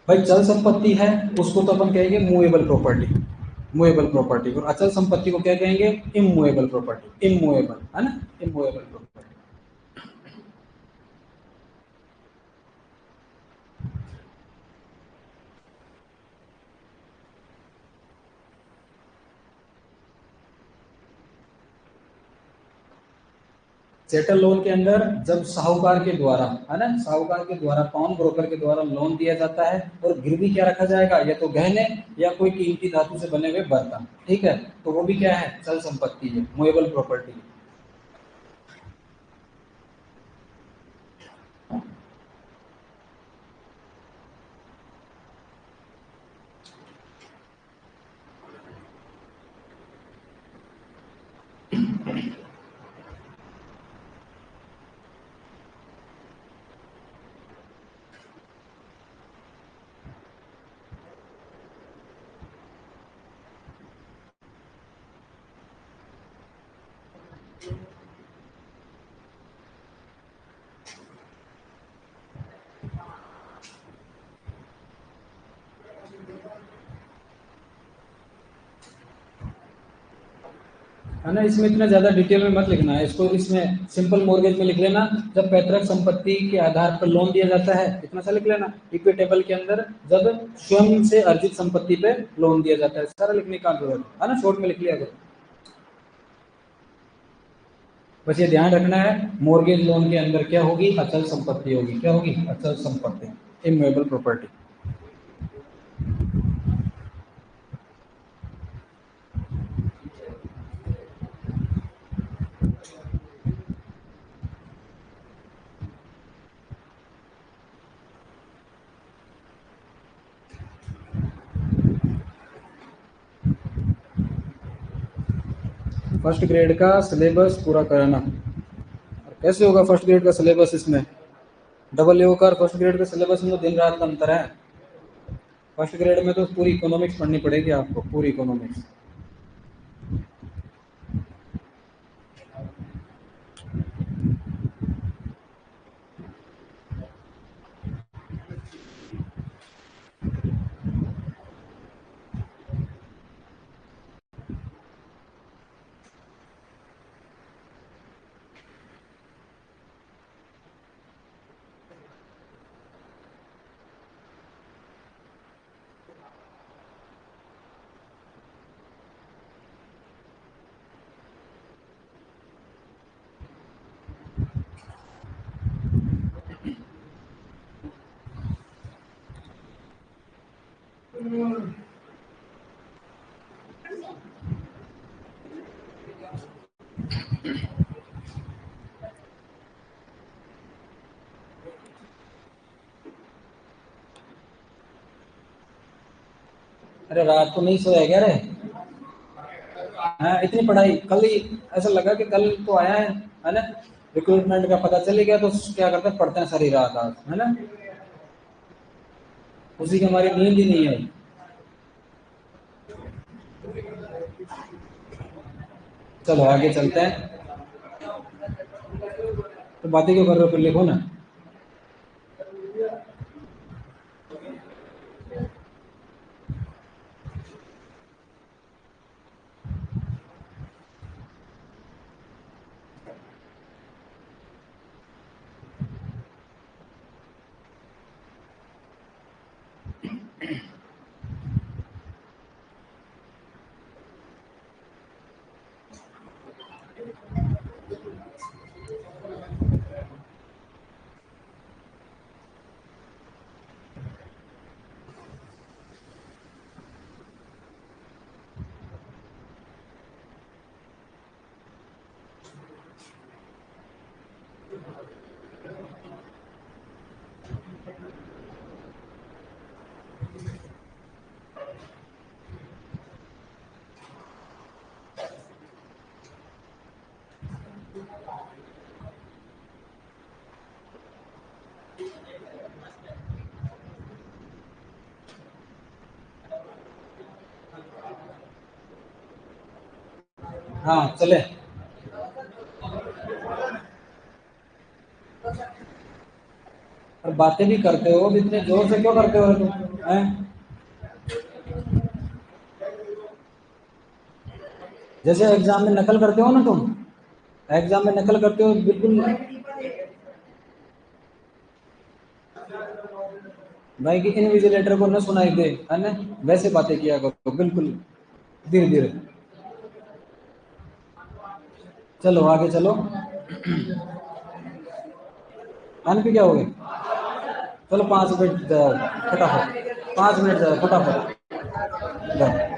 भाई चल संपत्ति है उसको तो अपन कहेंगे मूवेबल प्रॉपर्टी, मूवेबल प्रॉपर्टी, और अचल संपत्ति को क्या कहेंगे, इमूवेबल प्रॉपर्टी, इमूवेबल, है ना, इमूवेबल प्रॉपर्टी। सेटल लोन के अंदर जब साहूकार के द्वारा, है ना, साहूकार के द्वारा, पाउंड ब्रोकर के द्वारा लोन दिया जाता है, और गिरवी क्या रखा जाएगा, या तो गहने या कोई कीमती धातु से बने हुए बर्तन, ठीक है, तो वो भी क्या है, चल संपत्ति है, मूवेबल प्रॉपर्टी। है ना, इसमें इतना ज्यादा डिटेल में मत लिखना है इसको, इसमें सिंपल मॉर्गेज में लिख लेना, जब पैतृक संपत्ति के आधार पर लोन दिया जाता है, इतना सा लिख लेना। इक्विटेबल के अंदर जब स्वयं से अर्जित संपत्ति पे लोन दिया जाता है, सारा लिखने का जरूरत है ना, शॉर्ट में लिख लिया करो। बस ये ध्यान रखना है, मॉर्गेज लोन के अंदर क्या होगी, अचल संपत्ति होगी, क्या होगी, अचल संपत्ति, इमूवेबल प्रॉपर्टी। फर्स्ट ग्रेड का सिलेबस पूरा कराना, और कैसे होगा फर्स्ट ग्रेड का सिलेबस, इसमें डबल ए का फर्स्ट ग्रेड का सिलेबस में तो दिन रात का अंतर है। फर्स्ट ग्रेड में तो पूरी इकोनॉमिक्स पढ़नी पड़ेगी आपको, पूरी इकोनॉमिक्स। अरे रात को नहीं सोया क्या रे? हाँ, इतनी पढ़ाई कल ही, ऐसा लगा कि कल तो आया है ना, रिक्रूटमेंट का पता चल गया, तो क्या करते हैं, पढ़ते हैं सारी रात आज, है ना। उसी की हमारी नींद ही नहीं आई। चलो आगे चलते हैं। तो बातें क्यों कर रहे हो, फिर लिखो ना। हाँ चले। और बातें भी करते हो, इतने जोर से क्यों करते हो तुम, हैं? जैसे एग्जाम में नकल करते हो ना तुम, एग्जाम में नकल करते हो बिल्कुल। भाई कि इन्विजिलेटर को न सुनाई दे, है ना, वैसे बातें किया करो बिल्कुल, धीरे धीरे। चलो आगे चलो। खाने पे क्या हो गया? चलो 5 मिनट जाओ फटाफट, 5 मिनट जाओ फटाफट, जाओ।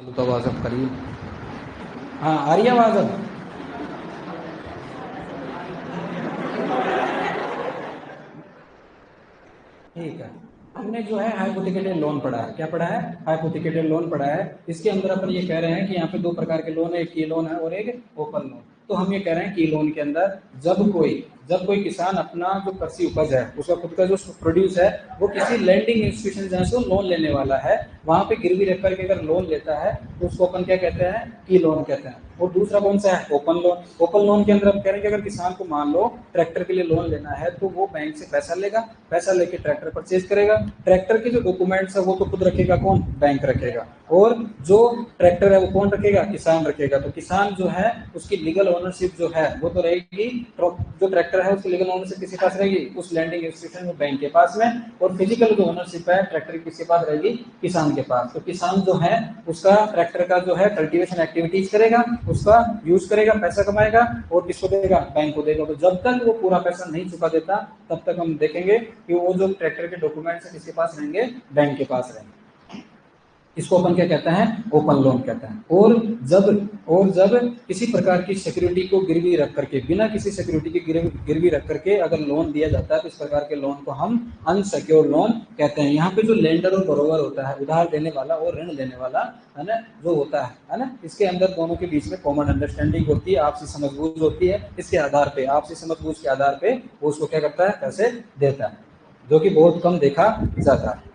तो आवाज़ अब करीब, हाँ आ रही है आवाज़ अब? ठीक है। हमने जो है हाइपोथेकेटल लोन पढ़ा है, क्या पढ़ा है? हाइपोथेकेटल लोन पढ़ा है। इसके अंदर अपन ये कह रहे हैं कि यहाँ पे दो प्रकार के लोन है, एक की लोन है और एक ओपन लोन। तो हम ये कह रहे हैं कि लोन के अंदर जब कोई किसान अपना जो कृषि उपज है उसका खुद का जो प्रोड्यूस है वो किसी लैंडिंग इंस्टीट्यूशन जहाँ से लोन लेने वाला है वहां पे गिरवी रख करके अगर लोन लेता है तो उसको अपन क्या कहते हैं? की लोन कहते हैं। और दूसरा कौन सा है? Open loan. ओपन लोन के अंदर हम कह रहे हैं कि अगर किसान को मान लो ट्रैक्टर के लिए लोन लेना है तो वो बैंक से पैसा लेगा, पैसा लेके ट्रैक्टर परचेज करेगा, ट्रैक्टर के जो डॉक्यूमेंट्स है वो तो खुद रखेगा, कौन? बैंक रखेगा। और जो ट्रैक्टर है वो कौन रखेगा? किसान रखेगा। तो किसान जो है उसकी लीगल ओनरशिप जो है वो तो रहेगी, जो ट्रैक्टर है उसकी लीगल ओनरशिप किसके पास रहेगी? उस लैंडिंग इंस्टीट्यूशन में, बैंक के पास में। और फिजिकल जो ओनरशिप है ट्रैक्टर की किसके पास रहेगी? किसान के पास। तो किसान जो है उसका ट्रैक्टर का जो है कल्टीवेशन एक्टिविटीज करेगा, उसका यूज करेगा, पैसा कमाएगा और किसको देगा? बैंक को देगा। तो जब तक वो पूरा पैसा नहीं चुका देता तब तक हम देखेंगे कि वो जो ट्रैक्टर के डॉक्यूमेंट्स है किसके पास रहेंगे? बैंक के पास रहेंगे। इसको अपन क्या कहते हैं? ओपन लोन कहते हैं। और जब किसी प्रकार की सिक्योरिटी को गिरवी रख करके, बिना किसी सिक्योरिटी की गिरवी रख करके अगर लोन दिया जाता है तो इस प्रकार के लोन को हम अनसिक्योर्ड लोन कहते हैं। यहाँ पे जो लेंडर और बरोवर होता है, उधार देने वाला और ऋण लेने वाला, है ना, जो होता है ना, इसके अंदर दोनों के बीच में कॉमन अंडरस्टैंडिंग होती है, आपसी समझबूझ होती है। इसके आधार पे, आपसी समझबूझ के आधार पे वो उसको क्या करता है? पैसे देता है, जो कि बहुत कम देखा जाता है।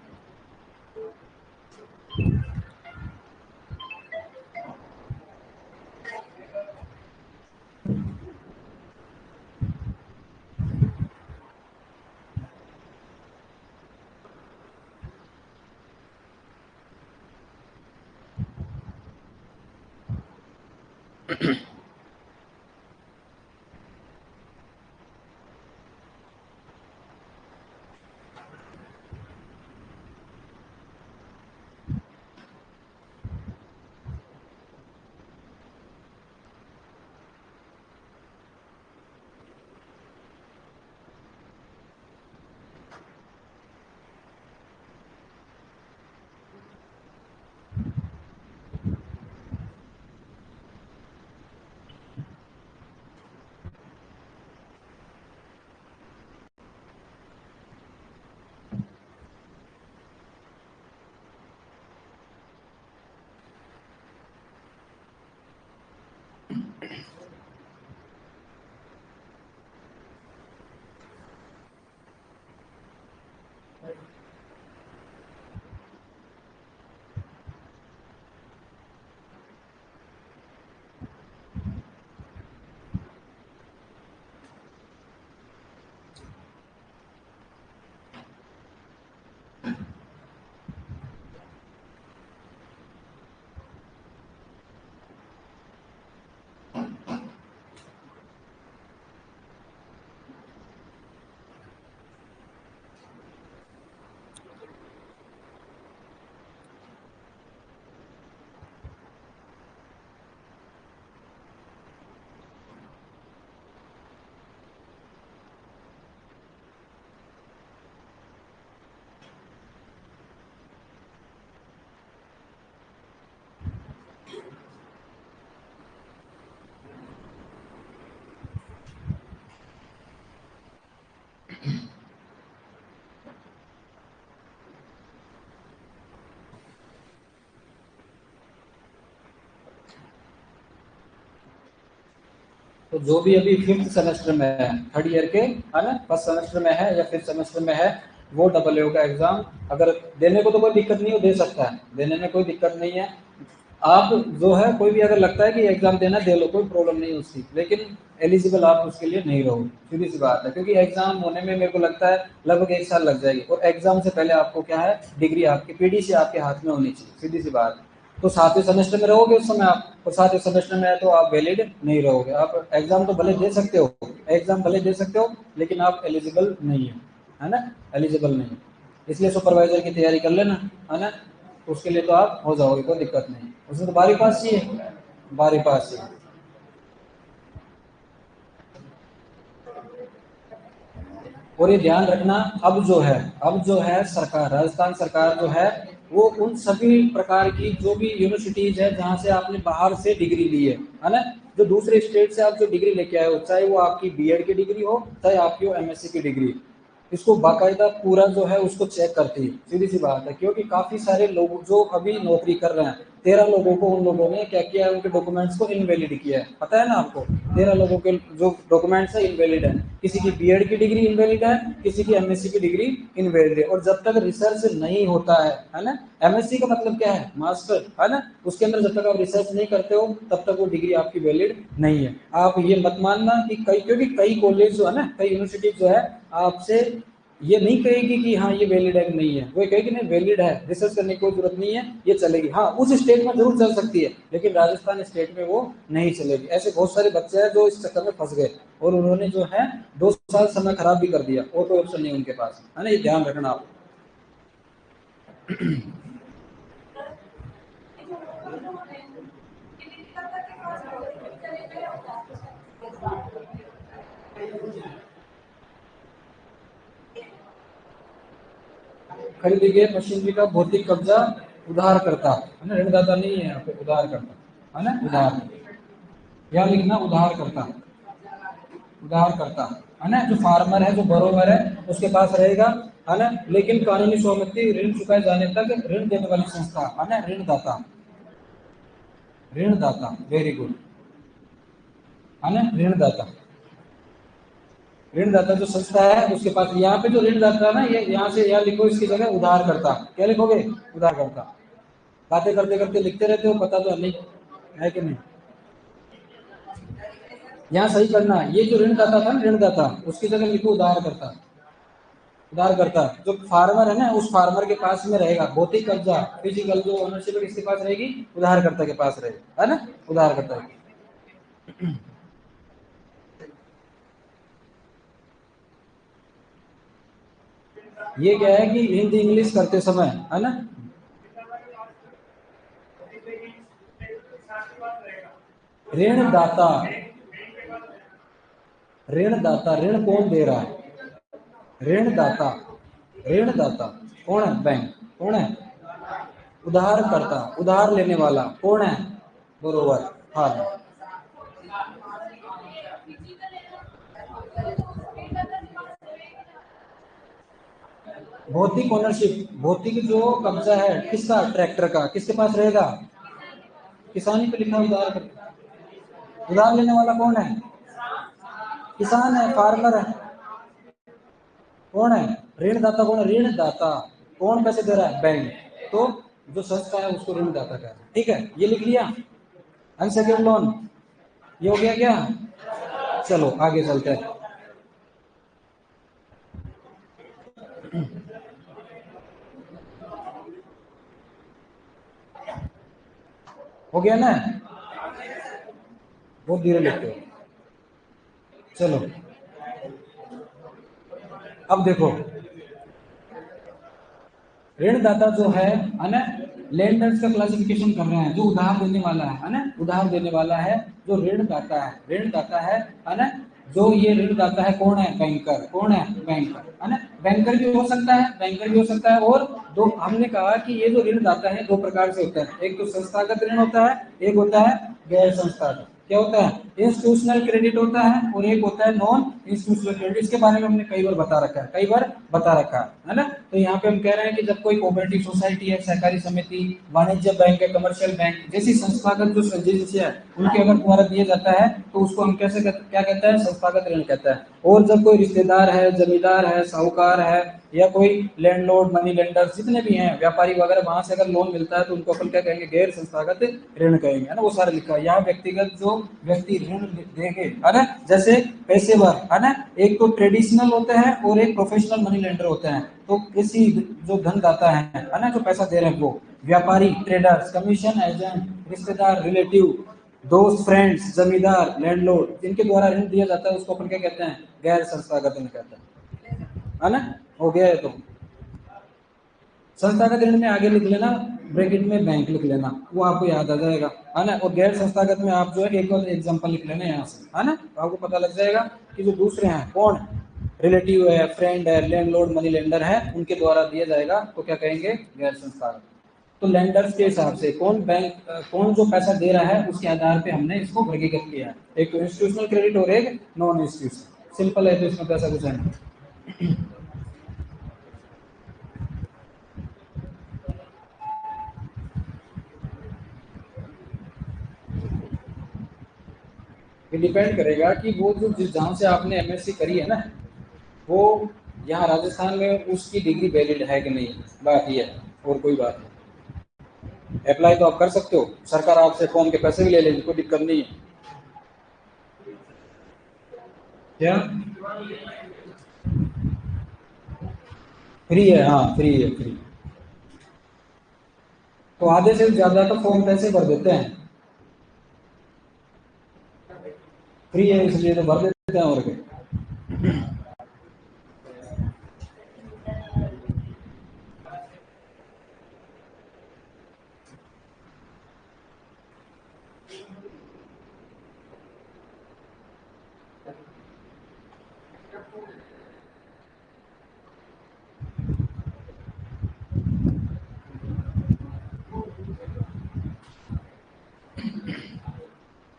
तो जो भी अभी फिफ्थ सेमेस्टर में है, थर्ड ईयर के, है ना, फर्स्ट सेमेस्टर में है या फिफ्थ सेमेस्टर में है, वो डबल का एग्जाम अगर देने को तो कोई दिक्कत नहीं हो, दे सकता है, देने में कोई दिक्कत नहीं है। आप जो है कोई भी अगर लगता है कि एग्जाम देना, दे लो, कोई प्रॉब्लम नहीं है उसकी, लेकिन एलिजिबल आप उसके लिए नहीं रहो, सीधी सी बात है। क्योंकि एग्जाम होने में मेरे को लगता है लगभग 1 साल लग जाएगी, और एग्जाम से पहले आपको क्या है? डिग्री आपकी पीडीसी आपके हाथ में होनी चाहिए, सीधी सी बात है। तो सातवें सेमेस्टर में रहोगे उस समय आप, और सातवें सेमेस्टर में है तो आप वैलिड नहीं रहोगे। आप एग्जाम तो भले दे सकते हो, एग्जाम भले दे सकते हो, लेकिन आप एलिजिबल नहीं हो, है ना, एलिजिबल नहीं। इसलिए सुपरवाइजर की तैयारी कर लेना, है ना, उसके लिए तो आप हो जाओगे, कोई दिक्कत नहीं। उसमें तो 12वीं पास चाहिए, 12वीं पास चाहिए। और ये ध्यान रखना, अब जो है सरकार, राजस्थान सरकार जो है वो उन सभी प्रकार की जो भी यूनिवर्सिटीज है जहाँ से आपने बाहर से डिग्री ली है ना, जो दूसरे स्टेट से आप जो डिग्री लेके आए हो, चाहे वो आपकी बीएड की डिग्री हो, चाहे आपकी हो एमएससी की डिग्री, इसको बाकायदा पूरा जो है उसको चेक करती है, सीधी सी बात है। क्योंकि काफी सारे लोग जो अभी नौकरी कर रहे हैं, 13 लोगों को उन लोगों ने क्या किया है, उनके डॉक्यूमेंट्स को इनवैलिड किया है, पता है ना आपको, 13 लोगों के जो डॉक्यूमेंट्स है इनवैलिड है, किसी की बीएड की डिग्री इनवैलिड है, किसी की एमएससी की डिग्री इनवैलिड है। और जब तक रिसर्च नहीं होता है ना, एमएससी का मतलब क्या है, मास्टर, है ना, उसके अंदर जब तक आप रिसर्च नहीं करते हो तब तक वो डिग्री आपकी वैलिड नहीं है। आप ये मत मानना कि क्योंकि कई कॉलेज जो है ना, कई यूनिवर्सिटी जो है आपसे ये नहीं कहेगी कि हाँ ये वैलिड है कि नहीं है, वो कहेगी नहीं वैलिड है, रिसर्च करने की कोई जरूरत नहीं है, ये चलेगी। हाँ उस स्टेट में जरूर चल सकती है, लेकिन राजस्थान स्टेट में वो नहीं चलेगी। ऐसे बहुत सारे बच्चे हैं जो इस चक्कर में फंस गए और उन्होंने जो है 2 साल समय खराब भी कर दिया, और कोई ऑप्शन नहीं उनके पास, है ना, ये ध्यान रखना आप। खरीदी गए मशीनरी का भौतिक कब्जा उधारकर्ता, है ना, ऋणदाता नहीं है यहाँ पे, उधारकर्ता, है ना, उधार, या लिखना उधारकर्ता, उधारकर्ता, है ना, जो फार्मर है, जो बरोबर है, उसके पास रहेगा, है ना, लेकिन कानूनी सहमति ऋण चुकाए जाने तक ऋण देने वाली संस्था, है ना, ऋणदाता, ऋणदाता, वेरी गुड, है ना, ऋणदाता, ऋणदाता जो संस्था है उसके पास, यहाँ पे जो ऋणदाता है ना, ये यहाँ से यहाँ लिखो, इसकी जगह उधारकर्ता, क्या लिखोगे, उधारकर्ता। बातें करते करते लिखते रहते हो, पता तो नहीं है कि नहीं, यहाँ सही करना, ये जो ऋणदाता था ना, ऋणदाता, उसकी जगह लिखो उधारकर्ता, उधारकर्ता। जो फार्मर है ना, उस फार्मर के पास में रहेगा भौतिक कब्जा, फिजिकल जो ओनरशिप है किसके पास रहेगी, उधारकर्ता के पास रहेगी, है ना, उधारकर्ता। ये क्या है कि हिंदी इंग्लिश करते समय, है ना, ऋणदाता, ऋणदाता, ऋण कौन दे रहा है, ऋणदाता, ऋणदाता कौन है, बैंक, कौन है, उधारकर्ता, उधार लेने वाला कौन है, बरोबर, हाँ। भौतिक ओनरशिप, भौतिक जो कब्जा है किसका, ट्रैक्टर का, किसके पास रहेगा, किसानी पे लिखा उधार कर, उधार लेने वाला कौन है, किसान है, फार्मर है, कौन है, ऋणदाता कौन है, ऋणदाता, कौन पैसे दे रहा है, बैंक, तो जो संस्था है उसको ऋणदाता कहते हैं, ठीक है, ये लिख लिया, अनसेक्योर्ड लोन, ये हो गया क्या, चलो आगे चलते हैं। हो गया ना, बहुत धीरे लिखते हो, चलो अब देखो, ऋणदाता जो है ना, लेंडर्स का क्लासिफिकेशन कर रहे हैं, जो उधार देने वाला है ना, उधार देने वाला है, जो ऋणदाता है, ऋणदाता है ना, जो ये ऋणदाता है कौन है, बैंकर, कौन है, बैंकर, है ना, बैंकर भी हो सकता है, बैंकर भी हो सकता है, और दो हमने कहा कि ये जो ऋणदाता है 2 प्रकार से होता है, एक तो संस्थागत ऋण होता है, एक होता है गैर संस्थागत, क्या होता है, इंस्टीट्यूशनल क्रेडिट होता है, और एक होता है नॉन इंस्टीट्यूशनल क्रेडिट। इसके बारे में हमने कई बार बता रखा है, कई बार बता रखा है ना। तो यहाँ पे हम कह रहे हैं कि जब कोई कोऑपरेटिव सोसाइटी है, सहकारी समिति, वाणिज्य बैंक है, कमर्शियल बैंक जैसी संस्थागत जो एजेंसी है, उनके अगर द्वारा दिया जाता है तो उसको हम कैसे क्या कहते हैं, संस्थागत ऋण कहता है। और जब कोई रिश्तेदार है, जमींदार है, साहूकार है, या कोई लैंडलॉर्ड, मनी लेंडर जितने भी हैं, व्यापारी वगैरह, वहां से अगर लोन मिलता है तो उनको अपन क्या कहेंगे, गैर संस्थागत ऋण कहेंगे, है ना, वो सारा लिखा है यहाँ। व्यक्तिगत जो व्यक्ति ऋण देंगे, है ना, जैसे पेशेवर, है ना, एक तो ट्रेडिशनल होते हैं और एक प्रोफेशनल मनी लेंडर होते हैं। तो किसी जो धनदाता है ना, जो पैसा दे रहे हैं, वो व्यापारी, ट्रेडर्स, कमीशन एजेंट, रिश्तेदार, रिलेटिव, दोस्त, फ्रेंड्स, जमींदार, लैंडलॉर्ड, जिनके द्वारा ऋण दिया जाता है उसको अपन क्या कहते हैं, गैर संस्थागत ऋण कहते हैं, है ना। हो गया है, तो संस्थागत ऋण में आगे लिख लेना, ब्रैकेट में बैंक लिख लेना, वो आपको याद आ जाएगा, है ना। और गैर संस्थागत में आप जो है एक और एग्जांपल लिख लेना यहाँ से, है ना, तो आपको पता लग जाएगा कि जो दूसरे हैं कौन, रिलेटिव है, फ्रेंड है, लैंडलॉर्ड मनी लेंडर है, उनके द्वारा दिया जाएगा तो क्या कहेंगे, गैर संस्थागत। तो लेंडर्स के हिसाब से कौन जो पैसा दे रहा है उसके आधार पे हमने इसको वर्गीकृत किया है, एक तो इंस्टीट्यूशनल क्रेडिट और एक नॉन इंस्टीट्यूशनल। सिंपल है, तो इसमें पैसा कुछ है नहीं। ये डिपेंड करेगा कि वो जो जिस जहाँ से आपने एमएससी करी है ना, वो यहाँ राजस्थान में उसकी डिग्री वैलिड है कि नहीं, बात ये है, और कोई बात नहीं। अप्लाई तो आप कर सकते हो, सरकार आपसे फॉर्म के पैसे भी ले लेगी, कोई दिक्कत नहीं है। क्या फ्री है? हाँ फ्री है, फ्री। तो आधे से ज्यादा तो फॉर्म पैसे भर देते हैं, फ्री है इसलिए तो भर देते हैं, और क्या।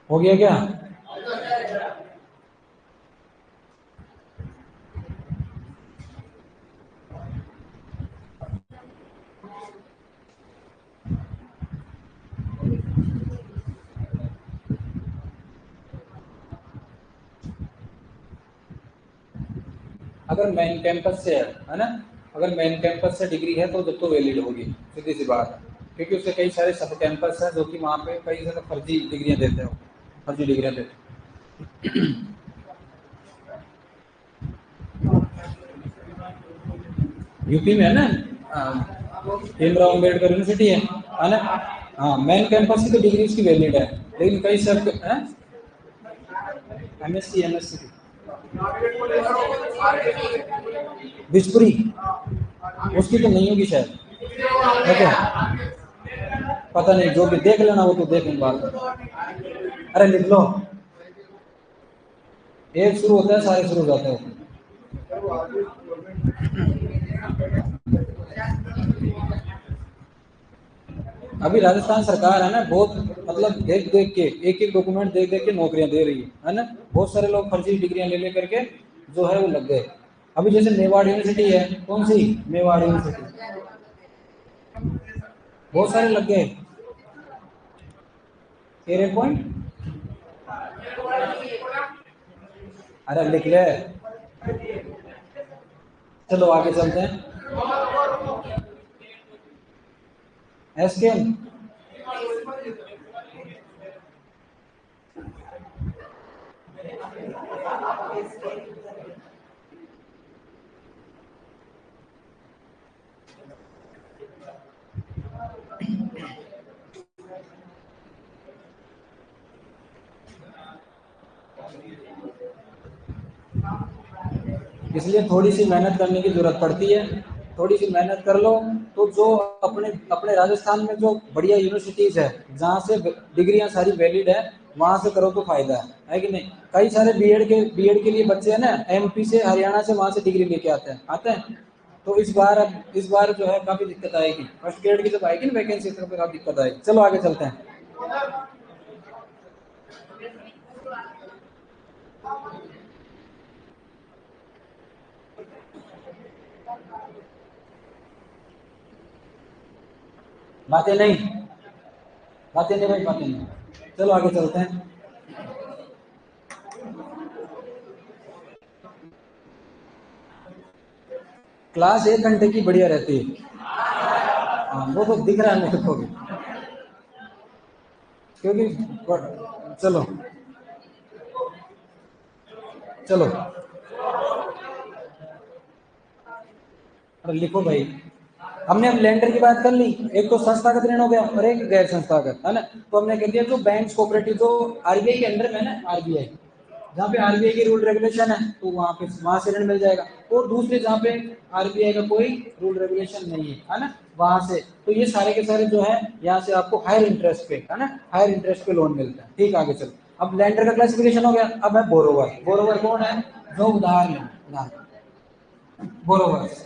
हो गया क्या? अगर मेन कैंपस से है ना, अगर मेन कैंपस से डिग्री है तो जब तो वैलिड होगी, सीधी सी बात है। क्योंकि उसके कई सारे सब कैंपस है जो कि वहाँ पे कई सारे फर्जी डिग्रियाँ देते हो, फर्जी डिग्रियाँ देते हैं। यूपी में है ना, भीमराव अम्बेडकर यूनिवर्सिटी है ना। हाँ, मेन कैंपस की तो डिग्री उसकी वैलिड है, लेकिन कई सब एमएससी एमएससी बिजपुरी उसकी तो नहीं होगी शायद, है क्या? पता नहीं, जो भी देख लेना वो तो देख लेंगे बात में। अरे लिख लो, एक शुरू होता है सारे शुरू हो जाते हैं। अभी राजस्थान सरकार है ना, बहुत मतलब देख देख के एक एक डॉक्यूमेंट देख देख के नौकरियां दे रही है ना। बहुत सारे लोग फर्जी डिग्रियां ले ले करके जो है वो लग गए। अभी जैसे मेवाड़ यूनिवर्सिटी है, कौन सी? मेवाड़ यूनिवर्सिटी, बहुत सारे लग गए। तेरे पॉइंट, अरे लिख ले। चलो आगे चलते हैं। एसकेएम, इसलिए थोड़ी सी मेहनत करने की जरूरत पड़ती है। थोड़ी सी मेहनत कर लो तो जो अपने अपने राजस्थान में जो बढ़िया यूनिवर्सिटीज है जहाँ से डिग्रियां सारी वैलिड है, वहां से करो तो फायदा है कि नहीं। कई सारे बीएड के लिए बच्चे हैं ना, एमपी से हरियाणा से वहां से डिग्री लेके आते हैं। तो इस बार जो है काफी दिक्कत आएगी, फर्स्ट ग्रेड की जब आएगी ना वैकेंसी तो काफी दिक्कत आएगी। चलो आगे चलते हैं। बातें नहीं, बातें नहीं भाई, बातें नहीं। चलो आगे चलते हैं। क्लास 1 घंटे की बढ़िया रहती है। हाँ, वो तो दिख रहा है मेरे को भी, क्योंकि चलो चलो, अरे लिखो भाई। हमने अब लेंडर की बात कर ली, एक तो संस्थागत ऋण हो गया और एक गैर संस्थागत, है ना। तो हमने कह दिया जो बैंक कोऑपरेटिव जो आरबीआई के अंडर में है ना, आरबीआई जहाँ पे आरबीआई की रूल रेगुलेशन है तो वहां से ऋण मिल जाएगा। और दूसरे जहाँ पे आरबीआई का कोई रूल रेगुलेशन नहीं है ना, वहां से तो ये सारे के सारे जो है यहाँ से आपको हायर इंटरेस्ट पे, है ना, हायर इंटरेस्ट पे लोन मिलता है। ठीक, आगे चलो। अब लैंडर का क्लासिफिकेशन हो गया, अब है बोरोवर। बोरोवर कौन है? जो उधार लेना, उधार बोरोवर्स।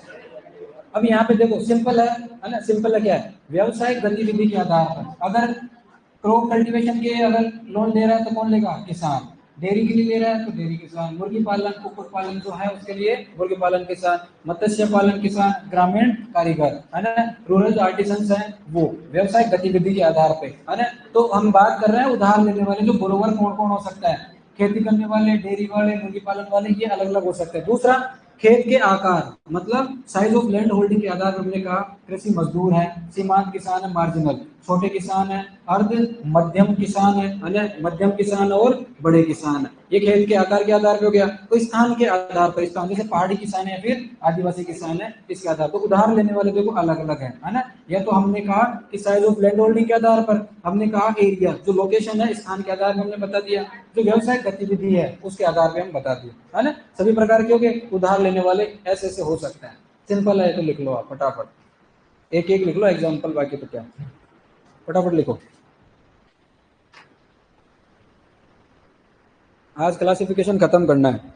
अब यहाँ पे देखो सिंपल है ना, सिंपल है क्या है, व्यवसायिक गतिविधि के आधार पर अगर क्रॉप कल्टीवेशन के अगर लोन ले रहा है तो कौन लेगा, किसान। डेयरी के लिए ले रहा है तो डेयरी किसान, मुर्गी पालन कुक्कुट पालन जो है उसके लिए मुर्गी पालन किसान, मत्स्य पालन किसान, ग्रामीण कारीगर है ना, रूरल जो आर्टिसंस हैं वो, व्यवसायिक गतिविधि के आधार पे है ना। तो हम बात कर रहे हैं उधार लेने वाले जो बोरोवर कौन कौन हो सकता है, खेती करने वाले, डेयरी वाले, मुर्गी पालन वाले, ये अलग अलग हो सकते हैं। दूसरा, खेत के आकार मतलब साइज ऑफ लैंड होल्डिंग के आधार पर हमने कहा कृषि मजदूर है, सीमांत किसान है, मार्जिनल, छोटे किसान है, अर्ध मध्यम किसान है, मध्यम किसान और बड़े किसान है। ये खेत के आकार के आधार पे हो गया। तो स्थान के आधार पर, स्थान जैसे पहाड़ी किसान है फिर आदिवासी किसान है, इसके आधार पर उधार लेने वाले देखो अलग अलग है ना। या तो हमने कहा कि साइज ऑफ लैंड होल्डिंग के आधार पर, हमने कहा एरिया जो लोकेशन है स्थान के आधार पर हमने बता दिया, जो व्यवसायिक गतिविधि है उसके आधार पर हम बता दिए है ना। सभी प्रकार के हो गए उधार लेने वाले, ऐसे ऐसे हो सकते हैं। सिंपल है तो लिख लो आप फटाफट, एक एक लिख लो एग्जाम्पल, बाकी तो क्या, फटाफट लिखो। आज क्लासिफिकेशन खत्म करना है।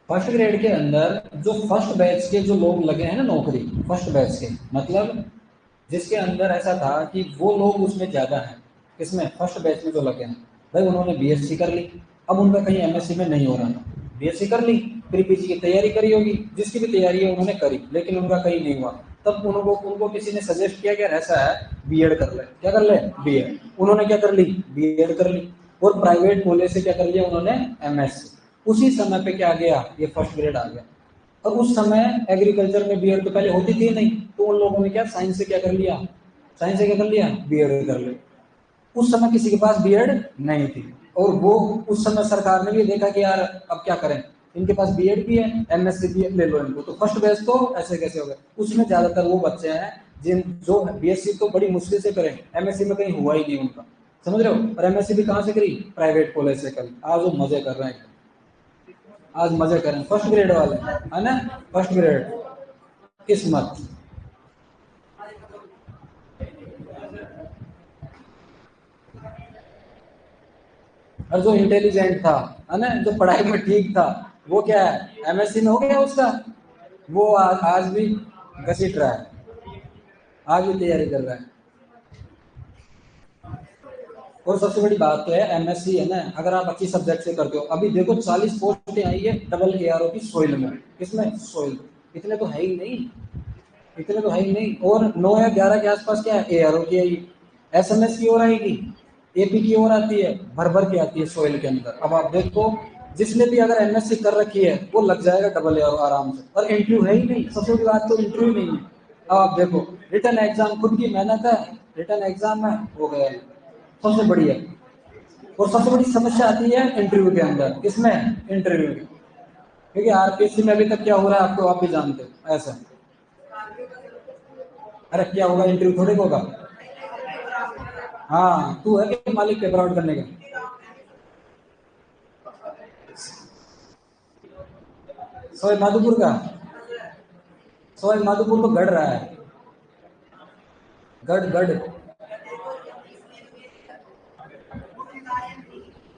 फर्स्ट ग्रेड के अंदर जो फर्स्ट बैच के जो लोग लगे हैं ना नौकरी, फर्स्ट बैच के मतलब जिसके अंदर ऐसा था कि वो लोग उसमें ज्यादा हैं, इसमें फर्स्ट बैच में जो लगे हैं भाई, उन्होंने बीएससी कर ली, अब उनका कहीं एमएससी में नहीं हो रहा था, बीएससी कर ली, फिर पीजी की तैयारी करी होगी, जिसकी भी तैयारी है उन्होंने करी, लेकिन उनका कहीं नहीं हुआ। तब उनको उनको किसी ने सजेस्ट किया कि यार ऐसा है बीएड कर ले, क्या कर ले, बीएड। उन्होंने क्या कर ली, बीएड कर ली, और प्राइवेट कॉलेज से क्या कर लिया उन्होंने, एमएससी। उसी समय पे क्या आ गया, ये फर्स्ट ग्रेड आ गया। और उस समय एग्रीकल्चर में बीएड तो पहले होती थी नहीं, तो उन लोगों ने क्या साइंस से क्या कर लिया, साइंस से क्या कर लिया, बीएड कर लिया। उस समय किसी के पास बीएड नहीं थी, और वो उस समय सरकार ने भी देखा कि यार अब क्या करें, इनके पास बीएड भी है, एमएससी भी है, ले लो इनको। तो फर्स्ट बैच तो ऐसे कैसे हो गए, उसमें ज्यादातर वो बच्चे हैं जिन जो बीएससी तो बड़ी मुश्किल से करें, एमएससी में कहीं हुआ ही नहीं उनका, समझ रहे हो। और एमएससी भी कहाँ से करी, प्राइवेट कॉलेज से करी। आज वो मजे कर रहे हैं, आज मजे करें फर्स्ट ग्रेड वाले है ना, फर्स्ट ग्रेड किस्मत। और जो इंटेलिजेंट था है ना, जो पढ़ाई में ठीक था, वो क्या है, एमएससी में हो गया उसका, वो आज भी घसीट रहा है, आज भी तैयारी कर रहा है। और सबसे बड़ी बात तो है एमएससी है ना, अगर आप अच्छी सब्जेक्ट से करते हो, अभी देखो 40 पोस्टें आई है डबल एआरओ की सोइल में, किसमें, सोइल। इतने तो है ही नहीं, इतने तो है ही नहीं। और 9 या 11 के आसपास क्या है, एआरओ की आई, एसएमएस की ओर आएगी, एपी की ओर आती है, भर भर के आती है सोइल के अंदर। अब आप देखो जिसने भी अगर एमएससी कर रखी है वो लग जाएगा डबल एआरओ आराम से, और इंटरव्यू है ही नहीं, सबसे बड़ी बात तो इंटरव्यू नहीं है। अब आप देखो रिटर्न एग्जाम, खुद की मेहनत है, रिटर्न एग्जाम में हो गया, सबसे बढ़िया। और सबसे बड़ी समस्या आती है इंटरव्यू के अंदर, किसमें, इंटरव्यू में। क्योंकि आरपीएससी में अभी तक क्या हो रहा है आपको, आप भी जानते हो ऐसा। अरे क्या होगा, इंटरव्यू थोड़े होगा। हाँ तू है कि मालिक पेपर आउट करने का, सोए माधोपुर का, सोए माधोपुर तो गढ़ रहा है, गढ़ गढ़।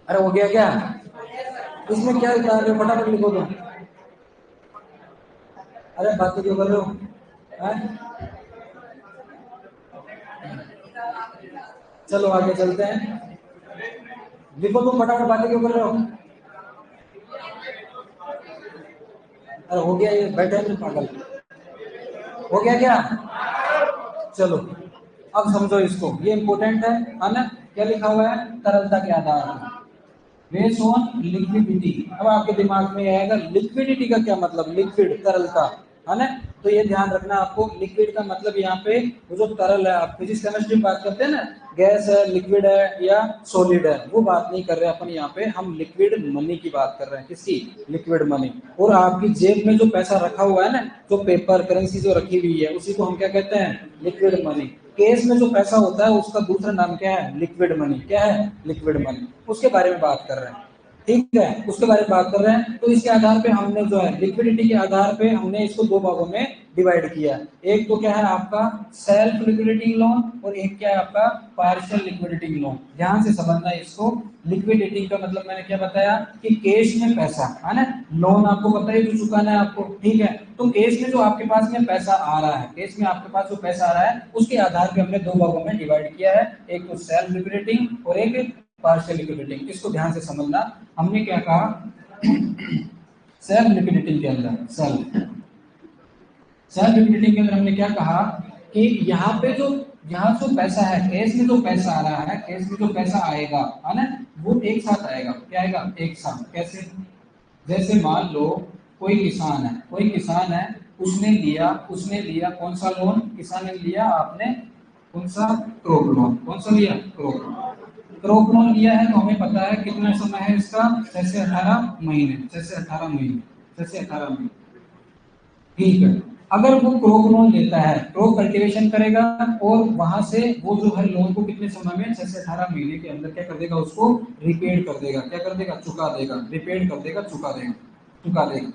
अरे हो गया क्या, इसमें क्या उतार रहे हो, फटाफट लिखो तुम। अरे बातें क्यों कर रहे हो, हैं? चलो आगे चलते हैं, लिखो तुम फटाफट, बातें क्यों कर रहे हो। अरे हो गया, ये बैठे हैं पागल, हो गया क्या, चलो अब समझो इसको, ये इंपॉर्टेंट है ना। क्या लिखा हुआ है, तरलता के आधार पर, बेस्ड ऑन लिक्विडिटी। अब आपके दिमाग में आएगा लिक्विडिटी का क्या मतलब, लिक्विड तरलता है ना। तो ये ध्यान रखना आपको, लिक्विड का मतलब यहाँ पे वो जो तरल है, आप फिजिक्स केमिस्ट्री में बात करते हैं ना, गैस है, लिक्विड है या सॉलिड है, वो बात नहीं कर रहे अपन यहाँ पे, हम लिक्विड मनी की बात कर रहे हैं। किसकी? Liquid money. और आपकी जेब में जो पैसा रखा हुआ है ना, जो पेपर करेंसी जो रखी हुई है, उसी को हम क्या कहते हैं? Liquid money. केस में जो पैसा होता है उसका दूसरा नाम क्या है? Liquid money. क्या है? Liquid money. उसके बारे में बात कर रहे हैं, ठीक है, उसके बारे में बात कर रहे हैं। तो इसके आधार पे हमने जो है लिक्विडिटी के आधार पे हमने इसको दो भागों में डिवाइड किया। एक तो क्या है आपका सेल्फ लिक्विडिटी लोन, और एक क्या है आपका पार्शियल लिक्विडिटी लोन। ध्यान से समझना इसको। लिक्विडिटी का मतलब मैंने क्या बताया कि कैश में पैसा है ना, लोन आपको पता है जो चुकाना है आपको, ठीक है। तो केस में जो आपके पास में पैसा आ रहा है, केस में आपके पास जो पैसा आ रहा है उसके आधार पे हमने दो भागों में डिवाइड किया है, एक तो सेल्फ लिक्विडिटी और एक पार्शियल लिक्विडिटी। इसको ध्यान से समझना। हमने क्या कहा सेल्फ लिक्विडिटी के अंदर, सेल्फ लिक्विडिटी के अंदर हमने क्या कहा कि यहाँ पे जो यहाँ जो पैसा है, केस में जो पैसा आ रहा है, केस में जो पैसा आएगा है ना, वो एक साथ आएगा। क्या आएगा? एक साथ। कैसे? जैसे मान लो कोई किसान है, कोई किसान है, उसने लिया कौन सा लोन? किसान ने लिया आपने कौन सा? Crop loan. कौन सा लिया? क्रॉप लोन लिया है। तो हमें पता है कितना समय है इसका? 6 से 18 महीने। 6 से 18 महीने। 6 से 18 महीने, ठीक है। अगर वो क्रॉप लोन लेता है, क्रॉप कल्टीवेशन करेगा, और वहां से वो जो है लोन को कितने समय में? 6 से 18 महीने के अंदर क्या कर देगा? उसको रिपेड कर देगा। क्या कर देगा? चुका देगा। रिपेड कर देगा, चुका देगा, चुका देगा।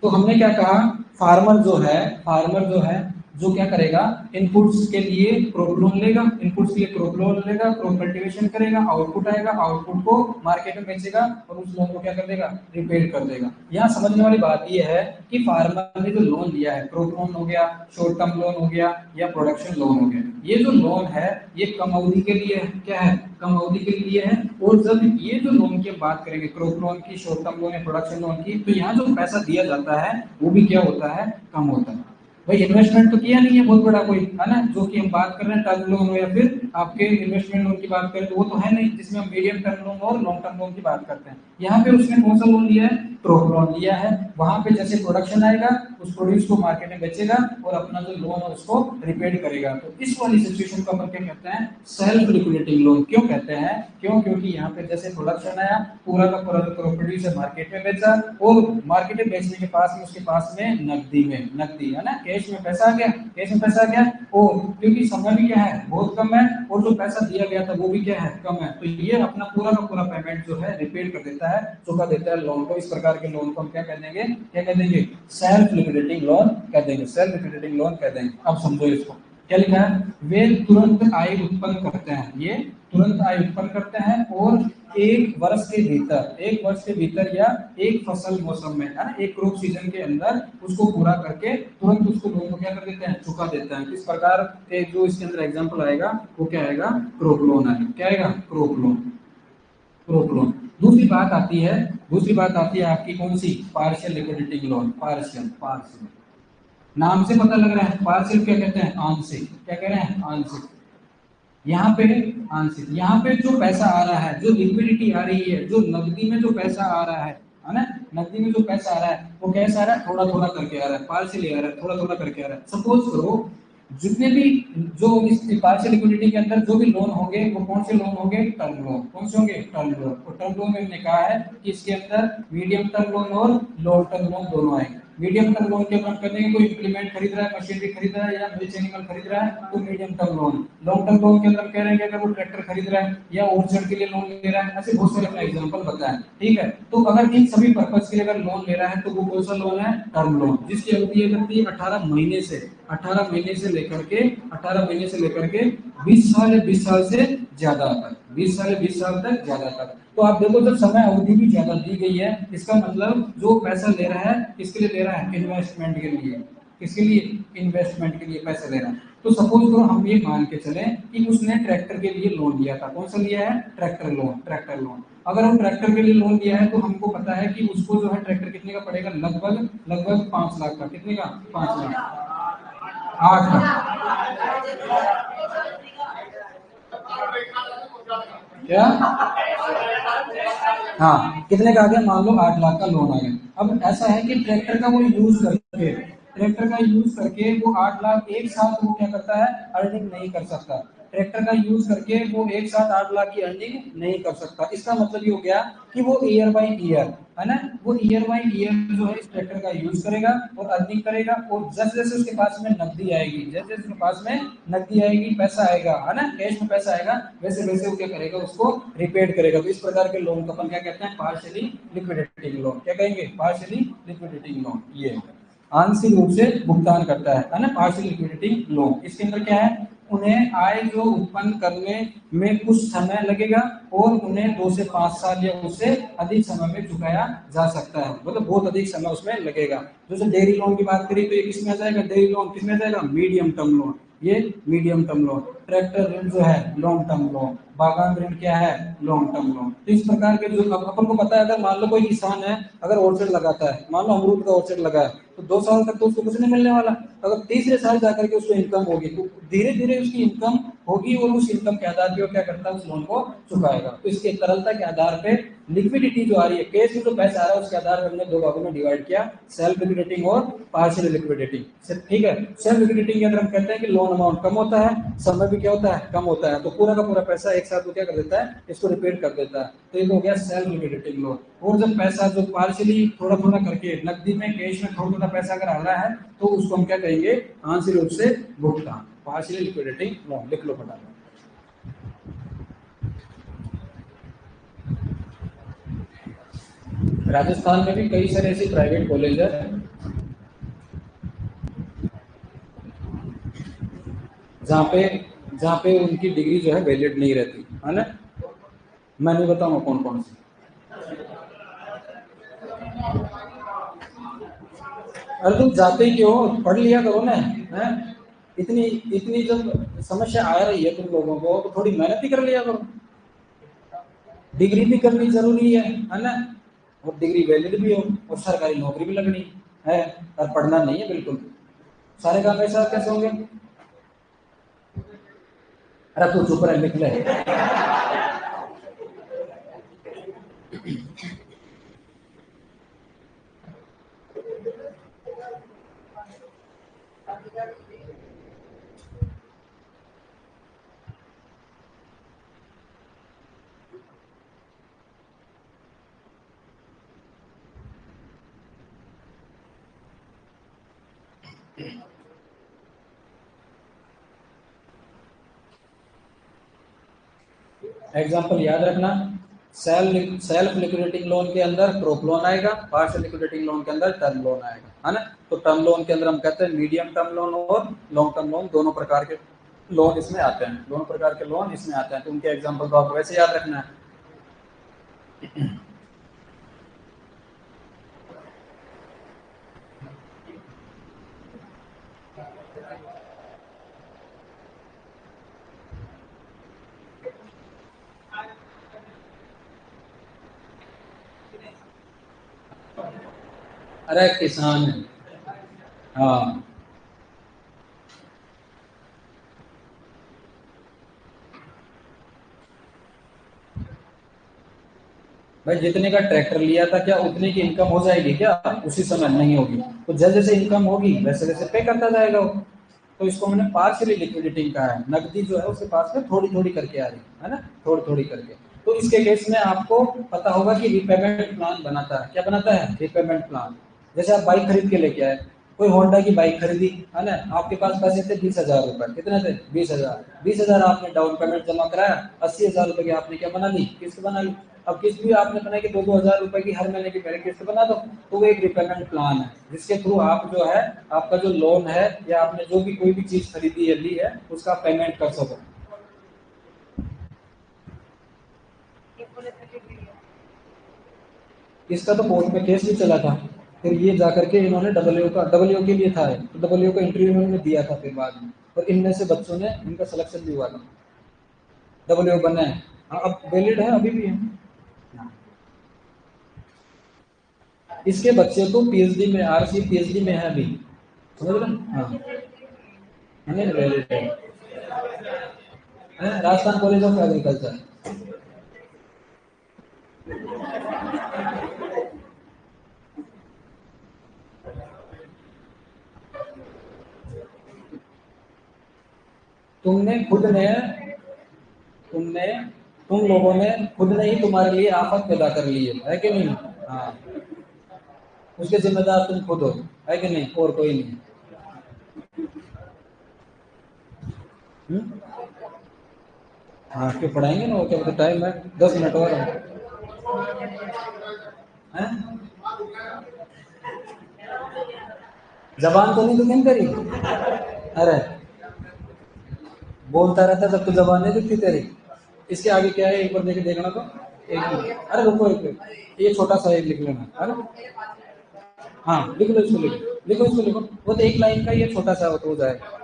तो हमने क्या कहा, फार्मर जो है जो क्या करेगा? इनपुट्स के लिए क्रॉप लोन लेगा, इनपुट्स के लिए क्रॉप लोन लेगा, क्रॉप कल्टीवेशन करेगा, आउटपुट आएगा, आउटपुट को मार्केट में बेचेगा और उस लोन को क्या कर देगा? रिपेड कर देगा। यहाँ समझने वाली बात यह है कि फार्मर ने जो लोन लिया है, क्रॉप लोन हो गया, शॉर्ट टर्म लोन हो गया या प्रोडक्शन लोन हो गया, ये जो लोन है ये कम अवधि के लिए है। क्या है? कम अवधि के लिए है। और जब ये जो लोन की बात करेंगे, क्रॉप लोन की, शॉर्ट टर्म लोन या प्रोडक्शन लोन की, तो यहाँ जो पैसा दिया जाता है वो भी क्या होता है? कम होता है। भाई इन्वेस्टमेंट तो किया नहीं है बहुत बड़ा कोई, है ना, जो कि हम बात कर रहे हैं टर्म लोन हो या फिर आपके इन्वेस्टमेंट लोन की बात करें, तो वो तो है नहीं, जिसमें हम मीडियम टर्म लोन और लॉन्ग टर्म लोन की बात करते हैं। यहाँ पे उसने कौन सा लोन लिया है? क्रॉप लोन लिया है। वहां पे जैसे प्रोडक्शन आएगा, उस प्रोड्यूस को मार्केट में बेचेगा और अपना जो लोन है उसको रिपेड करेगा। तो इस वाली सिचुएशन को अपन क्या कहते हैं? Self liquidating loan. क्यों कहते हैं? क्योंकि यहाँ पे जैसे प्रोडक्शन आया, पूरा का पूरा जो प्रोड्यूस है मार्केट में बेचा, और मार्केट में बेचने के पास में उसके पास में नकदी है ना, कैश में पैसा आ गया, कैश में पैसा आ गया। और क्योंकि समय भी क्या है? बहुत कम है, और जो पैसा दिया गया था वो भी क्या है? कम है। तो ये अपना पूरा का पूरा पेमेंट जो है रिपेड कर देता है, चुका देता है लोन को। इस प्रकार के लोन को हम क्या कह देंगे? क्या कह देंगे? सेल्फ लिक्विडेटिंग लोन कह देंगे। सेल्फ लिक्विडेटिंग लोन कह देंगे। अब समझो इसको, क्या लिखा है? वे तुरंत आय उत्पन्न करते हैं, ये तुरंत आय उत्पन्न करते हैं, और एक वर्ष के भीतर या एक फसल मौसम में, है ना, एक क्रॉप सीजन के अंदर उसको पूरा करके तुरंत उसको लोन को क्या कर देते हैं? चुका देते हैं। इस प्रकार के जो इसके अंदर एग्जांपल आएगा वो क्या आएगा? क्रॉप लोन आएगा। क्या आएगा? Crop loan. Crop loan. दूसरी बात आती है आपकी कौन सी? Partial liquidity loan. पार्शियल नाम से पता लग रहा है, पार्शियल क्या कहते हैं? आंशिक। क्या कह रहे हैं? आंशिक। यहाँ पे आंशिक, यहाँ पे जो पैसा आ रहा है, जो लिक्विडिटी आ रही है, जो नकदी में जो पैसा आ रहा है ना, नकदी में जो पैसा आ रहा है वो कैसा आ रहा है? थोड़ा थोड़ा करके आ रहा है, पार्शियली आ रहा है, थोड़ा थोड़ा करके आ रहा है। सपोज करो जितने भी जो इस पार्शियल लिक्विडिटी के अंदर जो भी लोन होंगे वो कौन से लोन होंगे? Term loan. कौन से होंगे? Term loan. और टर्म लोन में हमने कहा है कि इसके अंदर मीडियम टर्म लोन और लॉन्ग टर्म लोन दोनों आएंगे। मीडियम टर्म लोन के अपन कर देंगे, कोई इंप्लीमेंट खरीद रहा है, मशीनरी खरीद रहा है या मिल्क एनिमल खरीद रहा है तो medium term loan. Long term loan के अंदर कह रहे हैं कि अगर वो ट्रैक्टर खरीद रहा है या ओवरसेट के लिए लोन ले रहा है, ऐसे बहुत सारे अपना एग्जांपल बताएं, ठीक है। तो अगर इन सभी पर्पस के लिए अगर लोन ले रहा है तो वो कौन सा लोन है? टर्म लोन, जिसकी अवधि लगती है 18 महीने से, 18 महीने से लेकर के 20 साल या 20 साल से ज्यादा तक, 20 साल या 20 साल तक ज्यादा तक। तो आप देखो जब समय अवधि भी ज्यादा दी गई है, इसका मतलब जो पैसा ले रहा है किसके लिए ले रहा है? इन्वेस्टमेंट के लिए। किसके लिए? इन्वेस्टमेंट के लिए पैसा ले रहा है। तो सपोज करो हम ये मान के चले कि उसने ट्रैक्टर के लिए लोन लिया था। कौन सा लिया है? Tractor loan. अगर हम ट्रैक्टर के लिए लोन लिया है तो हमको पता है कि उसको जो है ट्रैक्टर कितने का पड़ेगा? लगभग 5 लाख का। कितने का? 5 लाख, 8 लाख। क्या? हाँ, कितने का आ गया? मान लो 8 लाख का लोन आ गया। अब ऐसा है कि ट्रैक्टर का यूज करके वो 8 लाख एक साथ वो क्या करता है, अर्निंग नहीं कर सकता। ट्रैक्टर का यूज करके वो एक साथ 8 लाख की अर्निंग नहीं कर सकता। इसका मतलब ये हो गया कि वो ईयर बाई ईयर, है ना, वो ईयर बाई ईयर जो है इस ट्रैक्टर का यूज करेगा और अर्निंग करेगा, और जैसे जैसे उसके पास में नकदी आएगी, जैसे जैसे उसके पास में नकदी आएगी, पैसा आएगा, है ना, कैश में पैसा आएगा, वैसे वैसे वो क्या करेगा, उसको रिपेड करेगा। तो इस प्रकार के लोन को अपन क्या कहते हैं? Partially liquidating loan. क्या कहेंगे? Partially liquidating loan. ये आंशिक रूप से भुगतान करता है ना, पार्शियल लिक्विडिटी लोन। इसके अंदर क्या है? उन्हें आय जो उत्पन्न करने में कुछ समय लगेगा और उन्हें 2 से 5 साल या उससे अधिक समय में चुकाया जा सकता है, मतलब बहुत अधिक समय उसमें लगेगा। जैसे डेयरी लोन की बात करें तो ये किसमें आ जाएगा? डेयरी लोन किसमें आ जाएगा? Medium term loan. ये मीडियम टर्म लोन। ट्रैक्टर ऋण जो है लॉन्ग टर्म लोन। बागान ऋण क्या है? Long term loan. तो इस प्रकार के जो अपन को पता है, अगर मान लो कोई किसान है, अगर ऑर्चर्ड लगाता है, मान लो अमरूद का ऑर्चर्ड लगा है, तो 2 साल तक तो उसको कुछ नहीं मिलने वाला। अगर तीसरे साल जाकर के उसको इनकम होगी, तो धीरे धीरे उसकी इनकम होगी और उस इनकम के आधार पर क्या करता है? उस लोन को चुकाएगा। तो इसके तरलता के आधार पे लिक्विडिटी जो आ रही है, कैश में जो पैसा आ रहा है, उसके आधार पर हमने 2 भागों में डिवाइड किया, सेल्फ लिक्विडेटिंग और पार्शियल लिक्विडेटिंग। ठीक है। सेल्फ लिक्विडेटिंग के अंदर हम कहते हैं कि लोन अमाउंट कम होता है, समय भी क्या होता है? कम होता है, तो पूरा का पूरा पैसा एक साथ वो क्या कर देता है? इसको रिपेड कर देता है। तो ये हो गया सेल्फ लिक्विडेटिंग लोन। और जब पैसा जो पार्शियली थोड़ा थोड़ा करके नकदी में, कैश में थोड़ा थोड़ा पैसा अगर आ रहा है, तो उसको हम क्या कहेंगे? आंशिक रूप से भुगतान, पार्शियली लिक्विडेटिंग लोन। लिख लो फटाफट। राजस्थान में भी कई सारे ऐसे प्राइवेट कॉलेज है जहाँ पे उनकी डिग्री जो है वैलिड नहीं रहती, है ना। मैं नहीं बताऊंगा कौन कौन सी। अरे तुम जाते ही क्यों? पढ़ लिया करो ना, है। इतनी इतनी जब समस्या आ रही है तुम लोगों को, तो थोड़ी मेहनत ही कर लिया करो। डिग्री भी करनी जरूरी है ना, और डिग्री वैलिड भी हो, और सरकारी नौकरी भी लगनी है, और पढ़ना नहीं है बिल्कुल। सारे काम ऐसा कैसे होंगे? अरे तू चुप रह, लिख ले। एग्जाम्पल याद रखना। सेल्फ लिक्विडेटिंग लोन के अंदर क्रॉप लोन आएगा, पार्शियल लिक्विडेटिंग लोन के अंदर टर्म लोन आएगा, है ना। तो टर्म लोन के अंदर हम कहते हैं मीडियम टर्म लोन और लॉन्ग टर्म लोन, दोनों प्रकार के लोन इसमें आते हैं, दोनों प्रकार के लोन इसमें आते हैं। तो उनके एग्जाम्पल तो आपको वैसे याद रखना है। अरे किसान है। हाँ भाई, जितने का ट्रैक्टर लिया था, क्या उतने की इनकम हो जाएगी क्या? उसी समय नहीं होगी। तो जैसे जैसे इनकम होगी वैसे वैसे पे करता जाएगा वो। तो इसको मैंने पार्शियली लिक्विडिटिंग कहा है। नकदी जो है उसके पास में थोड़ी थोड़ी करके आ रही है ना, थोड़ी थोड़ी करके। तो इसके केस में आपको पता होगा कि रिपेमेंट प्लान बनाता है। क्या बनाता है? Repayment plan. जैसे आप बाइक खरीद के लेके आए, कोई होंडा की बाइक खरीदी, है ना, आपके पास पैसे थे 20,000 रुपए। कितने थे? 20,000। 20,000 आपने डाउन पेमेंट जमा कराया, 80,000 रुपए की आपने क्या बना ली? किस्त बना ली। अब किस्त भी आपने बनाई कि 2-2 हजार रुपए की हर महीने की मेरे किस्त बना दो। तो वो एक रिपेमेंट प्लान है, जिसके थ्रू आप जो है, आपका जो लोन है या आपने जो भी कोई भी चीज खरीदी है, ली है, उसका पेमेंट कर सको। इसका तो कोर्ट में केस भी चला था। फिर ये जाकर के इन्होंने डब्ल्यू के लिए था, तो डब्ल्यू का इंटरव्यू इन्होंने दिया था फिर बाद में, और इनमें से बच्चों ने, इनका सिलेक्शन भी हुआ था, डब्ल्यू बना है। हाँ, अब वैलिड है, अभी भी है। हाँ। इसके बच्चे तो पीएचडी में, आरसी पीएचडी में है अभी, समझ रहे हैं? हाँ, है वैलिड है। Rajasthan college of agriculture. तुमने खुद ने तुमने तुम लोगों ने खुद ने ही तुम्हारे लिए आफत पैदा कर ली है कि नहीं? हाँ, उसके जिम्मेदार तुम खुद हो, है कि नहीं? और कोई नहीं। हाँ, क्यों पढ़ाएंगे ना, वो क्या तो टाइम है, 10 मिनट और है। जबान तो नहीं दुखी करी? अरे बोलता रहता जब तो जबान नहीं दिखती तेरी। इसके आगे क्या है, एक बार देखे देखना तो। एक मिनट, अरे रुको एक मिनट, ये छोटा सा एक लिख लेना है ना। हाँ लिख लो, इसको लिखो इसको लिखो, वो तो एक लाइन का, ये छोटा सा हो जाएगा।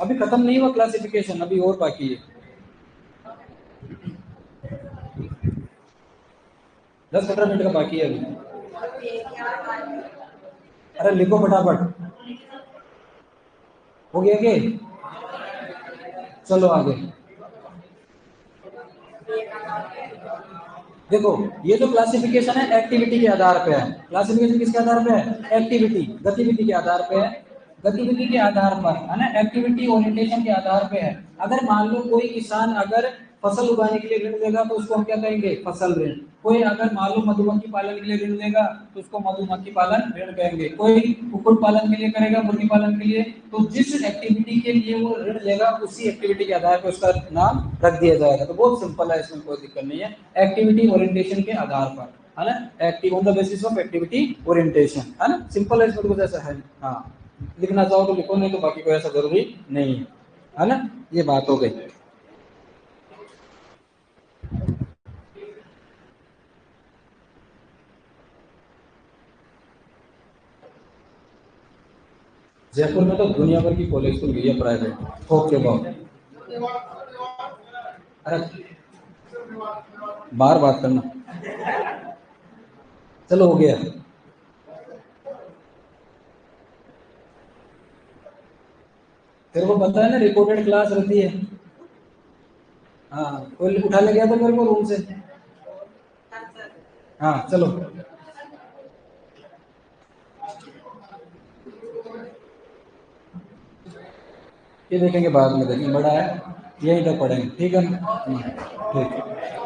अभी खत्म नहीं हुआ क्लासिफिकेशन, अभी और बाकी है, 10-15 मिनट का बाकी है अभी। अरे लिखो फटाफट, हो गया कि? चलो आगे। देखो, ये जो क्लासिफिकेशन है एक्टिविटी के आधार पे है। क्लासिफिकेशन किसके आधार पे है? एक्टिविटी, गतिविधि के आधार पे है। गतिविधि के आधार पर है ना, एक्टिविटी ओरिएंटेशन के आधार पे है। अगर मान लो कोई किसान अगर फसल उगाने के लिए ऋण लेगा तो उसको हम क्या कहेंगे? फसल ऋण। कोई अगर मान लो मधुमक्खी पालन के लिए ऋण लेगा तो उसको मधुमक्खी पालन ऋण कहेंगे। कोई कुक्कुट पालन के लिए करेगा, मुर्गी पालन के लिए, तो जिस एक्टिविटी के लिए वो ऋण लेगा उसी एक्टिविटी के आधार पर उसका नाम रख दिया जाएगा। तो बहुत सिंपल है, इसमें कोई दिक्कत नहीं है। एक्टिविटी ओरिएंटेशन के आधार पर, है ना, active on the basis of activity orientation, है ना, सिंपल है, इसमें कुछ ऐसा है। हाँ, लिखना चाहो तो लिखो, नहीं तो बाकी कोई ऐसा जरूरी नहीं है ना। ये बात हो गई। जयपुर में तो दुनिया भर की कॉलेज खुल गई है प्राइवेट, ओके बाबू। अरे बार बात करना, चलो हो गया। तेरे को पता है ना रिकॉर्डेड क्लास रहती है। हाँ, कोई उठा ले गया था मेरे को रूम से। हाँ चलो, ये देखेंगे बाद में, देखेंगे बड़ा है, यहीं तक पढ़ेंगे, ठीक है ना? ठीक।